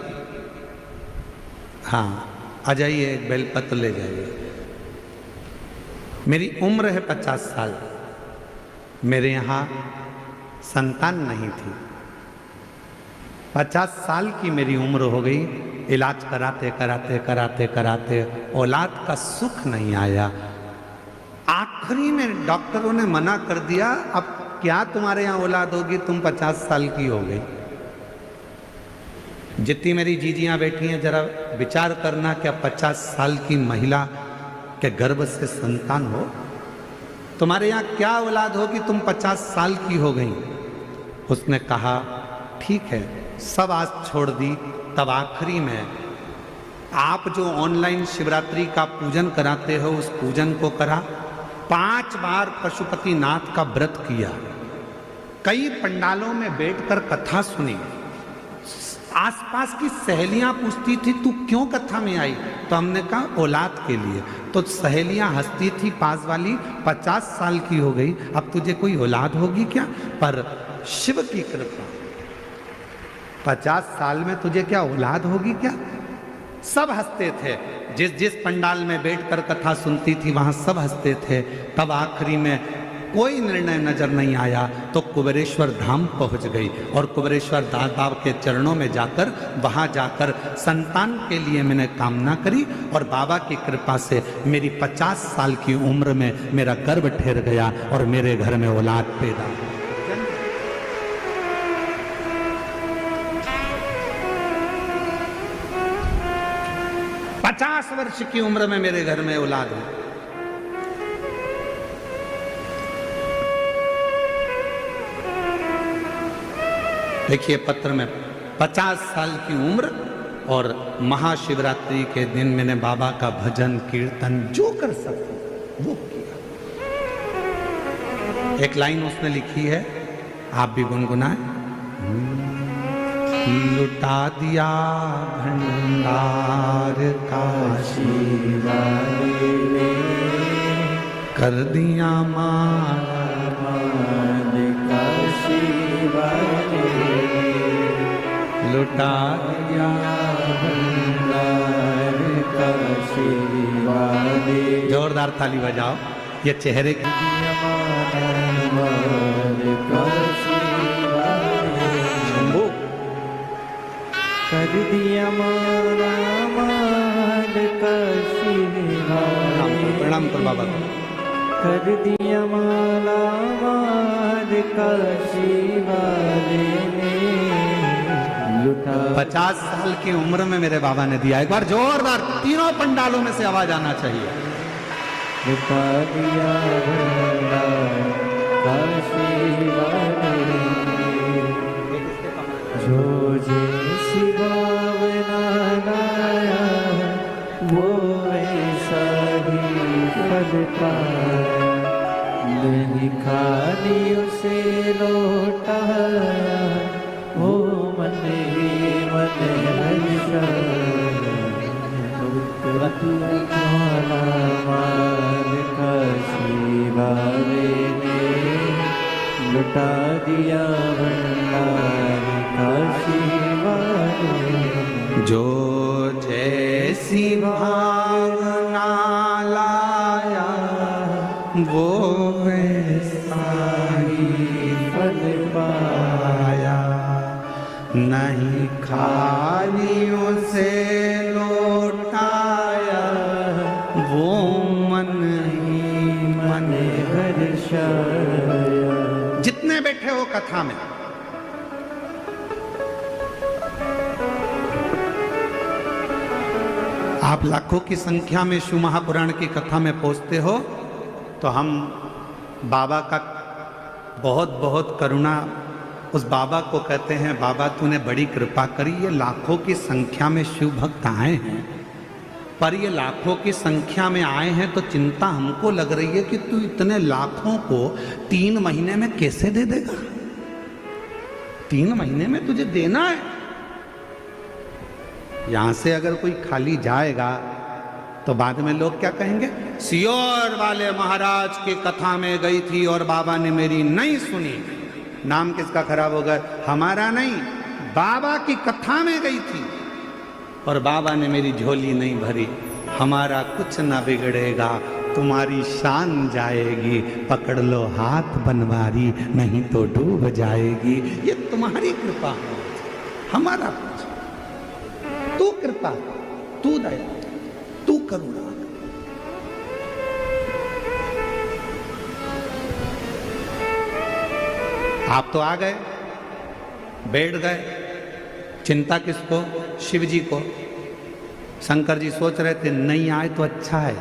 हाँ, आ जाइए, एक बेलपत्र ले जाइए। मेरी उम्र है 50 साल। मेरे यहाँ संतान नहीं थी। 50 साल की मेरी उम्र हो गई, इलाज कराते कराते कराते कराते औलाद का सुख नहीं आया। आखिरी में डॉक्टरों ने मना कर दिया, अब क्या तुम्हारे यहाँ औलाद होगी, तुम 50 साल की हो गई। जितनी मेरी जीजियाँ बैठी हैं, जरा विचार करना, क्या 50 साल की महिला के गर्भ से संतान हो? तुम्हारे यहाँ क्या औलाद होगी, तुम 50 साल की हो गई। उसने कहा ठीक है, सब आस छोड़ दी। तब आखिरी में आप जो ऑनलाइन शिवरात्रि का पूजन कराते हो, उस पूजन को करा। 5 बार पशुपति नाथ का व्रत किया, कई पंडालों में बैठकर कथा सुनी। आसपास की सहेलियां पूछती थी तू क्यों कथा में आई, तो हमने कहा औलाद के लिए। तो सहेलियां हंसती थी पास वाली, 50 साल की हो गई, अब तुझे कोई औलाद होगी क्या? पर शिव की कृपा, 50 साल में तुझे क्या औलाद होगी क्या? सब हंसते थे। जिस पंडाल में बैठकर कथा सुनती थी वहां सब हंसते थे। तब आखिरी में कोई निर्णय नजर नहीं आया तो कुबेरेश्वर धाम पहुंच गई, और कुबेरेश्वर दादा के चरणों में जाकर, वहां जाकर संतान के लिए मैंने कामना करी, और बाबा की कृपा से मेरी 50 साल की उम्र में मेरा गर्भ ठहर गया और मेरे घर में औलाद पैदा हुई। 50 वर्ष की उम्र में मेरे घर में औलाद हुई। देखिए पत्र में 50 साल की उम्र और महाशिवरात्रि के दिन मैंने बाबा का भजन कीर्तन जो कर सकूं वो किया। एक लाइन उसने लिखी है, आप भी गुनगुनाएं। लुटा दिया भंडार काशी वाले ने, कर दिया माला काशी वाले, लुटा दिया भंडार वाले जोरदार ताली बजाओ। ये चेहरे की शंभू कर दिया मारा माल का प्रणाम कर बाबा को। कर दिया माला माल का वाले ने लुटा 50 साल की उम्र में मेरे बाबा ने दिया। एक बार जोरदार तीनों पंडालों में से आवाज आना चाहिए। लुटा दिया काशी वाले जो जैसी भावना लाया वो ऐसा ही फल पाया। नहीं खाली उसे लौटाया वो मन ही मन माला माल का शिवाले ने लुटा दिया भंडार का शिवाले। जो जैसी भावना लाया वो वैसा ही फल पाया। नहीं खाली उसे लौटाया वो मन ही मन हर्षाया। जितने बैठे हो कथा में, आप लाखों की संख्या में शिव महापुराण की कथा में पहुंचते हो तो हम बाबा का बहुत बहुत करुणा, उस बाबा को कहते हैं बाबा तूने बड़ी कृपा करी। ये लाखों की संख्या में शिव भक्त आए हैं, पर ये लाखों की संख्या में आए हैं तो चिंता हमको लग रही है कि तू इतने लाखों को 3 महीने में कैसे दे देगा। 3 महीने में तुझे देना है। यहां से अगर कोई खाली जाएगा तो बाद में लोग क्या कहेंगे, सियोर वाले महाराज की कथा में गई थी और बाबा ने मेरी नहीं सुनी। नाम किसका खराब होगा? हमारा नहीं, बाबा की कथा में गई थी और बाबा ने मेरी झोली नहीं भरी। हमारा कुछ ना बिगड़ेगा, तुम्हारी शान जाएगी। पकड़ लो हाथ बनवारी, नहीं तो डूब जाएगी। ये तुम्हारी कृपा है, हमारा कुछ। तू कृपा, तू दया, तू करुणा। आप तो आ गए, बैठ गए, चिंता किसको? शिव जी को। शंकर जी सोच रहे थे नहीं आए तो अच्छा है,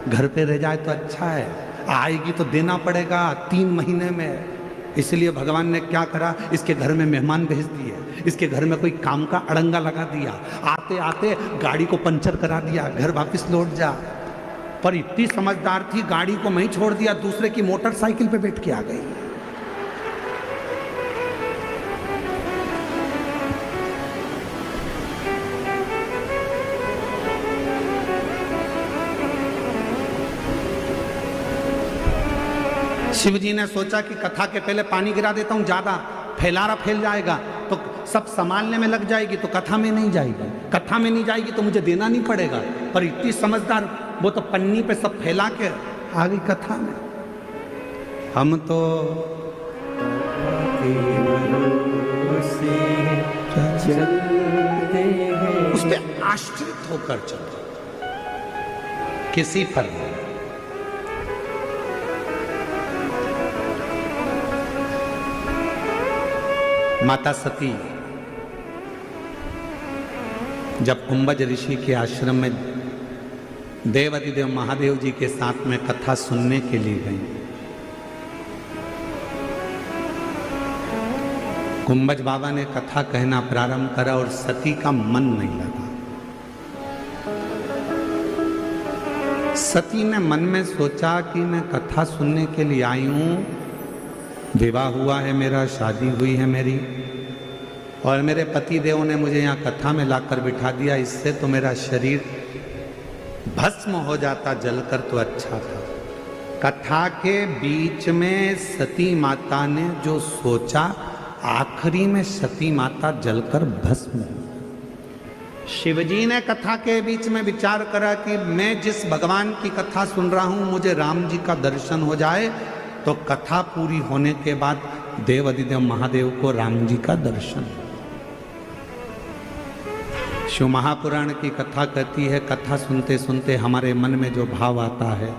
घर पे रह जाए तो अच्छा है, आएगी तो देना पड़ेगा 3 महीने में। इसलिए भगवान ने क्या करा, इसके घर में मेहमान भेज दिए, इसके घर में कोई काम का अड़ंगा लगा दिया, आते आते गाड़ी को पंचर करा दिया, घर वापस लौट जा। पर इतनी समझदार थी, गाड़ी को मैं ही छोड़ दिया, दूसरे की मोटरसाइकिल पे बैठ के आ गई। शिव जी ने सोचा कि कथा के पहले पानी गिरा देता हूं, ज्यादा फैलारा फैल जाएगा तो सब संभालने में लग जाएगी, तो कथा में नहीं जाएगी। कथा में नहीं जाएगी तो मुझे देना नहीं पड़ेगा। पर इतनी समझदार, वो तो पन्नी पे सब फैला के आ गई कथा में। हम तो उस पर आश्रित होकर चलते, किसी पर नहीं। माता सती जब कुंभज ऋषि के आश्रम में देवाधिदेव महादेव जी के साथ में कथा सुनने के लिए गई, कुंभज बाबा ने कथा कहना प्रारंभ करा और सती का मन नहीं लगा। सती ने मन में सोचा कि मैं कथा सुनने के लिए आई हूं, विवाह हुआ है मेरा, शादी हुई है मेरी, और मेरे पति देव ने मुझे यहाँ कथा में लाकर बिठा दिया। इससे तो मेरा शरीर भस्म हो जाता जलकर तो अच्छा था। कथा के बीच में सती माता ने जो सोचा, आखिरी में सती माता जलकर भस्म। शिवजी ने कथा के बीच में विचार करा कि मैं जिस भगवान की कथा सुन रहा हूं मुझे राम जी का दर्शन हो जाए, तो कथा पूरी होने के बाद देवाधिदेव महादेव को राम जी का दर्शन। शिव महापुराण की कथा कहती है, कथा सुनते सुनते हमारे मन में जो भाव आता है,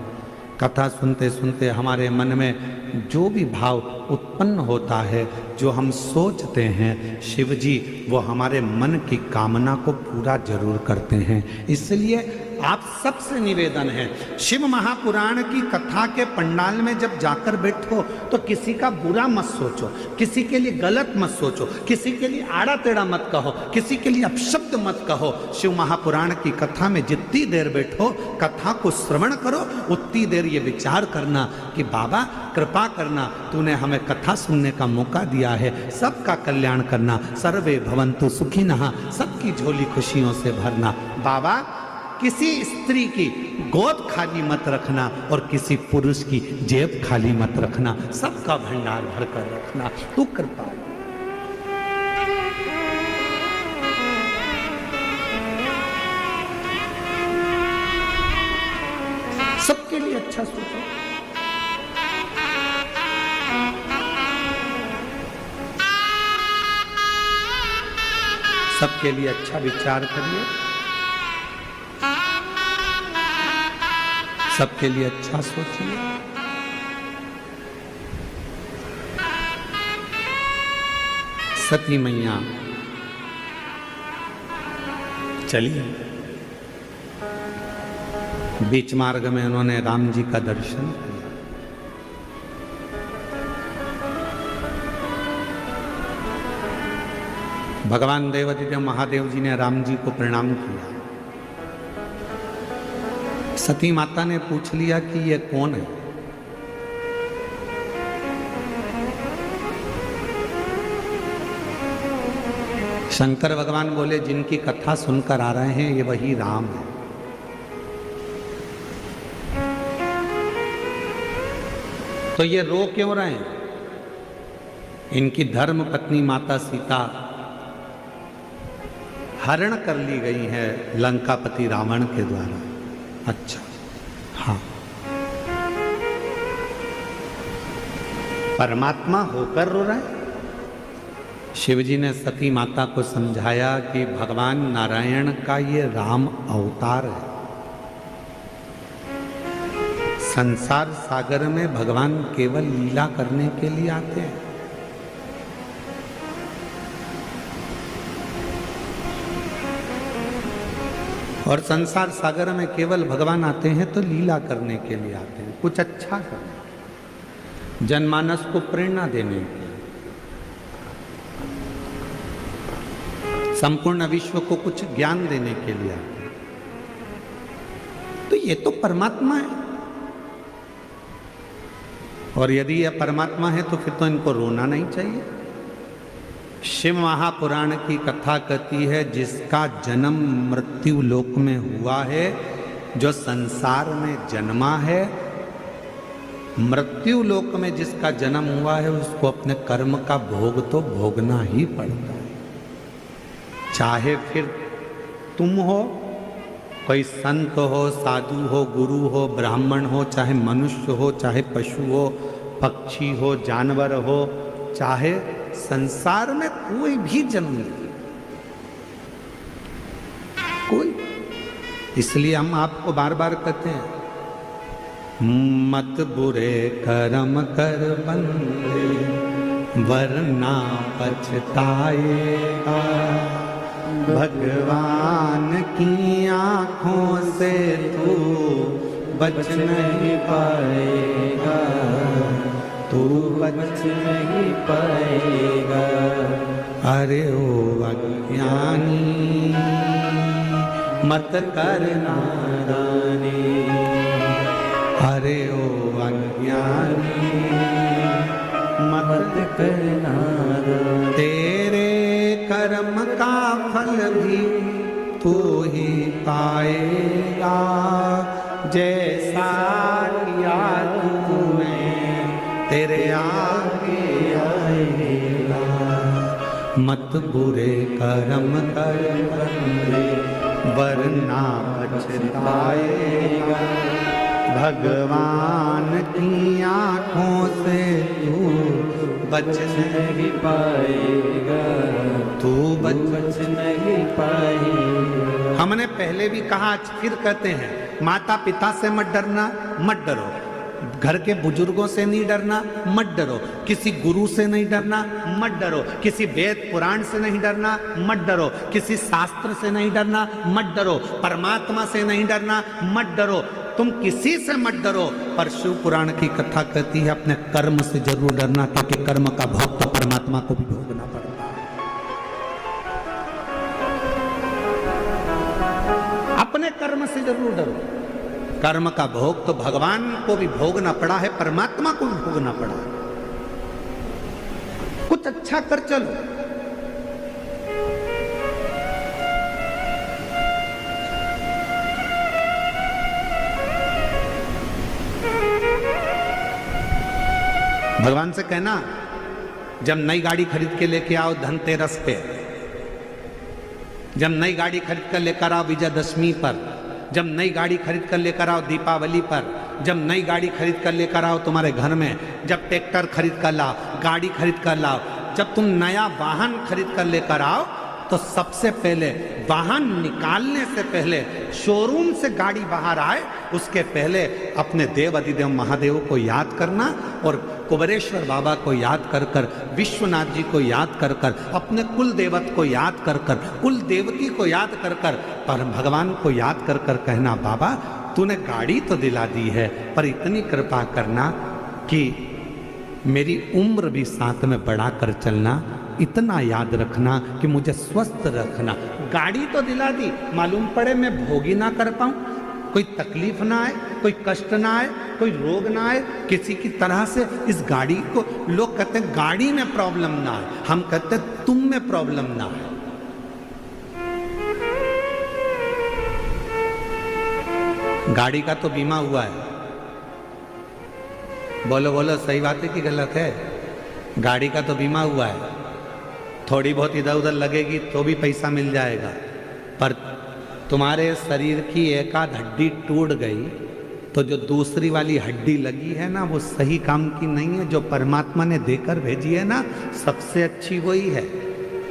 कथा सुनते सुनते हमारे मन में जो भी भाव उत्पन्न होता है, जो हम सोचते हैं, शिव जी वो हमारे मन की कामना को पूरा जरूर करते हैं। इसलिए आप सबसे निवेदन है, शिव महापुराण की कथा के पंडाल में जब जाकर बैठो तो किसी का बुरा मत सोचो, किसी के लिए गलत मत सोचो, किसी के लिए आड़ा टेढ़ा मत कहो, किसी के लिए अपशब्द मत कहो। शिव महापुराण की कथा में जितनी देर बैठो, कथा को श्रवण करो, उतनी देर ये विचार करना कि बाबा कृपा करना, तूने हमें कथा सुनने का मौका दिया है, सबका कल्याण करना, सर्वे भवन्तु सुखिनः, सबकी झोली खुशियों से भरना। बाबा किसी स्त्री की गोद खाली मत रखना और किसी पुरुष की जेब खाली मत रखना, सबका भंडार भरकर रखना, तू कृपा। सबके लिए अच्छा सोचो, सबके लिए अच्छा विचार करिए, सबके लिए अच्छा सोचिए। सती मैया चलिए, बीच मार्ग में उन्होंने राम जी का दर्शन किया। भगवान देवाधिदेव महादेव जी ने राम जी को प्रणाम किया। सती माता ने पूछ लिया कि ये कौन है? शंकर भगवान बोले, जिनकी कथा सुनकर आ रहे हैं ये वही राम है। तो ये रो क्यों रहे हैं? इनकी धर्म पत्नी माता सीता हरण कर ली गई है लंकापति रावण के द्वारा। अच्छा, हाँ, परमात्मा होकर रो रहा है। शिवजी ने सती माता को समझाया कि भगवान नारायण का ये राम अवतार है। संसार सागर में भगवान केवल लीला करने के लिए आते हैं। और संसार सागर में केवल भगवान आते हैं तो लीला करने के लिए आते हैं, कुछ अच्छा करने, जनमानस को प्रेरणा देने के लिए, संपूर्ण विश्व को कुछ ज्ञान देने के लिए आते हैं। तो ये तो परमात्मा है, और यदि यह परमात्मा है तो फिर तो इनको रोना नहीं चाहिए। शिव महापुराण की कथा कहती है, जिसका जन्म मृत्यु लोक में हुआ है, जो संसार में जन्मा है, मृत्यु लोक में जिसका जन्म हुआ है, उसको अपने कर्म का भोग तो भोगना ही पड़ता है। चाहे फिर तुम हो, कोई संत हो, साधु हो, गुरु हो, ब्राह्मण हो, चाहे मनुष्य हो, चाहे पशु हो, पक्षी हो, जानवर हो, चाहे संसार में कोई भी जन्म ले, कोई। इसलिए हम आपको बार बार कहते हैं, मत बुरे कर्म कर बंदे, वरना पछताएगा। भगवान की आंखों से तू बच नहीं पाएगा, तू बच नहीं पाएगा। अरे ओ अज्ञानी मत कर नादानी, अरे ओ अज्ञानी मत कर नादानी। तेरे कर्म का फल भी तू ही पाएगा, जैसा किया तूने तेरे आगे आएगा। मत बुरे कर्म कर बंदे, वरना पछताएगा। भगवान की आँखों से तू बच नहीं पाएगा, तू बच नहीं पाएगा। हमने पहले भी कहा, आज फिर कहते हैं, माता पिता से मत डरना, मत डरो। घर के बुजुर्गों से नहीं डरना, मत डरो। किसी गुरु से नहीं डरना, मत डरो। किसी वेद पुराण से नहीं डरना, मत डरो। किसी शास्त्र से नहीं डरना, मत डरो। परमात्मा से नहीं डरना, मत डरो। तुम किसी से मत डरो, पर शिव पुराण की कथा कहती है अपने कर्म से जरूर डरना, क्योंकि कर्म का भोग तो परमात्मा को भी भोगना पड़ता है। अपने कर्म से जरूर डरो। कर्म का भोग तो भगवान को भी भोगना पड़ा है, परमात्मा को भी भोगना पड़ा है। कुछ अच्छा कर चलो। भगवान से कहना, जब नई गाड़ी खरीद के लेके आओ धनतेरस पे, जब नई गाड़ी खरीद कर लेकर आओ विजयदशमी पर, जब नई गाड़ी खरीद कर लेकर आओ दीपावली पर, जब नई गाड़ी खरीद कर लेकर आओ तुम्हारे घर में, जब ट्रैक्टर खरीद कर लाओ, गाड़ी खरीद कर लाओ, जब तुम नया वाहन खरीद कर लेकर आओ, तो सबसे पहले वाहन निकालने से पहले, शोरूम से गाड़ी बाहर आए उसके पहले अपने देव अधिदेव महादेव को याद करना, और कुबेरेश्वर बाबा को याद कर कर, विश्वनाथ जी को याद कर कर, अपने कुल देवत को याद कर कर, कुल देवती को याद कर कर, पर भगवान को याद कर कर कहना, बाबा तूने गाड़ी तो दिला दी है, पर इतनी कृपा करना कि मेरी उम्र भी साथ में बढ़ा कर चलना, इतना याद रखना कि मुझे स्वस्थ रखना। गाड़ी तो दिला दी, मालूम पड़े मैं भोग ही ना कर पाऊं, कोई तकलीफ ना आए, कोई कष्ट ना आए, कोई रोग ना आए, किसी की तरह से इस गाड़ी को, लोग कहते हैं गाड़ी में प्रॉब्लम ना आए, हम कहते हैं तुम में प्रॉब्लम ना आए। गाड़ी का तो बीमा हुआ है। बोलो बोलो, सही बात है कि गलत है? गाड़ी का तो बीमा हुआ है। थोड़ी बहुत इधर उधर लगेगी तो भी पैसा मिल जाएगा, पर तुम्हारे शरीर की एक आध हड्डी टूट गई तो जो दूसरी वाली हड्डी लगी है ना, वो सही काम की नहीं है। जो परमात्मा ने देकर भेजी है ना, सबसे अच्छी वही है।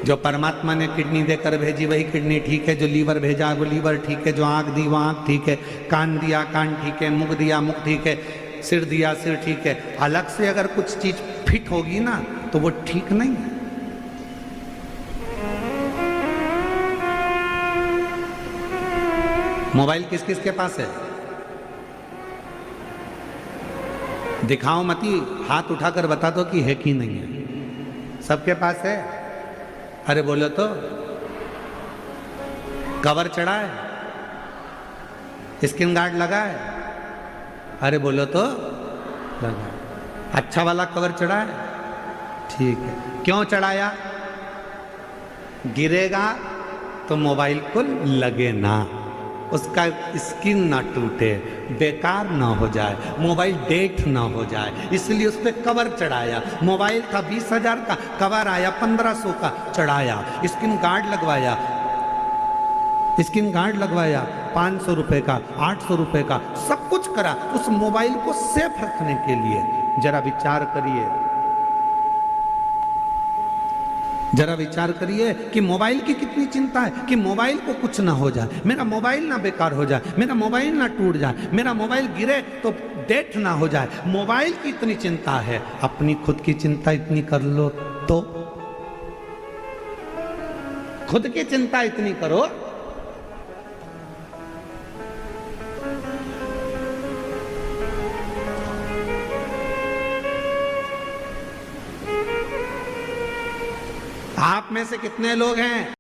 जो परमात्मा ने किडनी देकर भेजी वही किडनी ठीक है, जो लीवर भेजा वो लीवर ठीक है, जो आँख दी वो आँख ठीक है, कान दिया कान ठीक है, मुख दिया मुख ठीक है, सिर दिया सिर ठीक है। अलग से अगर कुछ चीज फिट होगी ना तो वो ठीक नहीं है। मोबाइल किस किस के पास है? दिखाओ मती, हाथ उठाकर बता दो कि है कि नहीं है। सबके पास है? अरे बोलो तो। कवर चढ़ा है? स्क्रीन गार्ड लगा है? अरे बोलो तो। लगा। अच्छा वाला कवर चढ़ा है? ठीक है। क्यों चढ़ाया? गिरेगा तो मोबाइल को लगे ना, उसका स्क्रीन ना टूटे, बेकार ना हो जाए, मोबाइल डेट ना हो जाए, इसलिए उस पर कवर चढ़ाया। मोबाइल था 20,000 का, कवर आया 1500 का, चढ़ाया। स्क्रीन गार्ड लगवाया, स्क्रीन गार्ड लगवाया 500 रुपए का, 800 रुपए का, सब कुछ करा उस मोबाइल को सेफ रखने के लिए। जरा विचार करिए, जरा विचार करिए कि मोबाइल की कितनी चिंता है कि मोबाइल को कुछ ना हो जाए, मेरा मोबाइल ना बेकार हो जाए, मेरा मोबाइल ना टूट जाए, मेरा मोबाइल गिरे तो डेट ना हो जाए। मोबाइल की इतनी चिंता है, अपनी खुद की चिंता इतनी कर लो तो। खुद की चिंता इतनी करो। आप में से कितने लोग हैं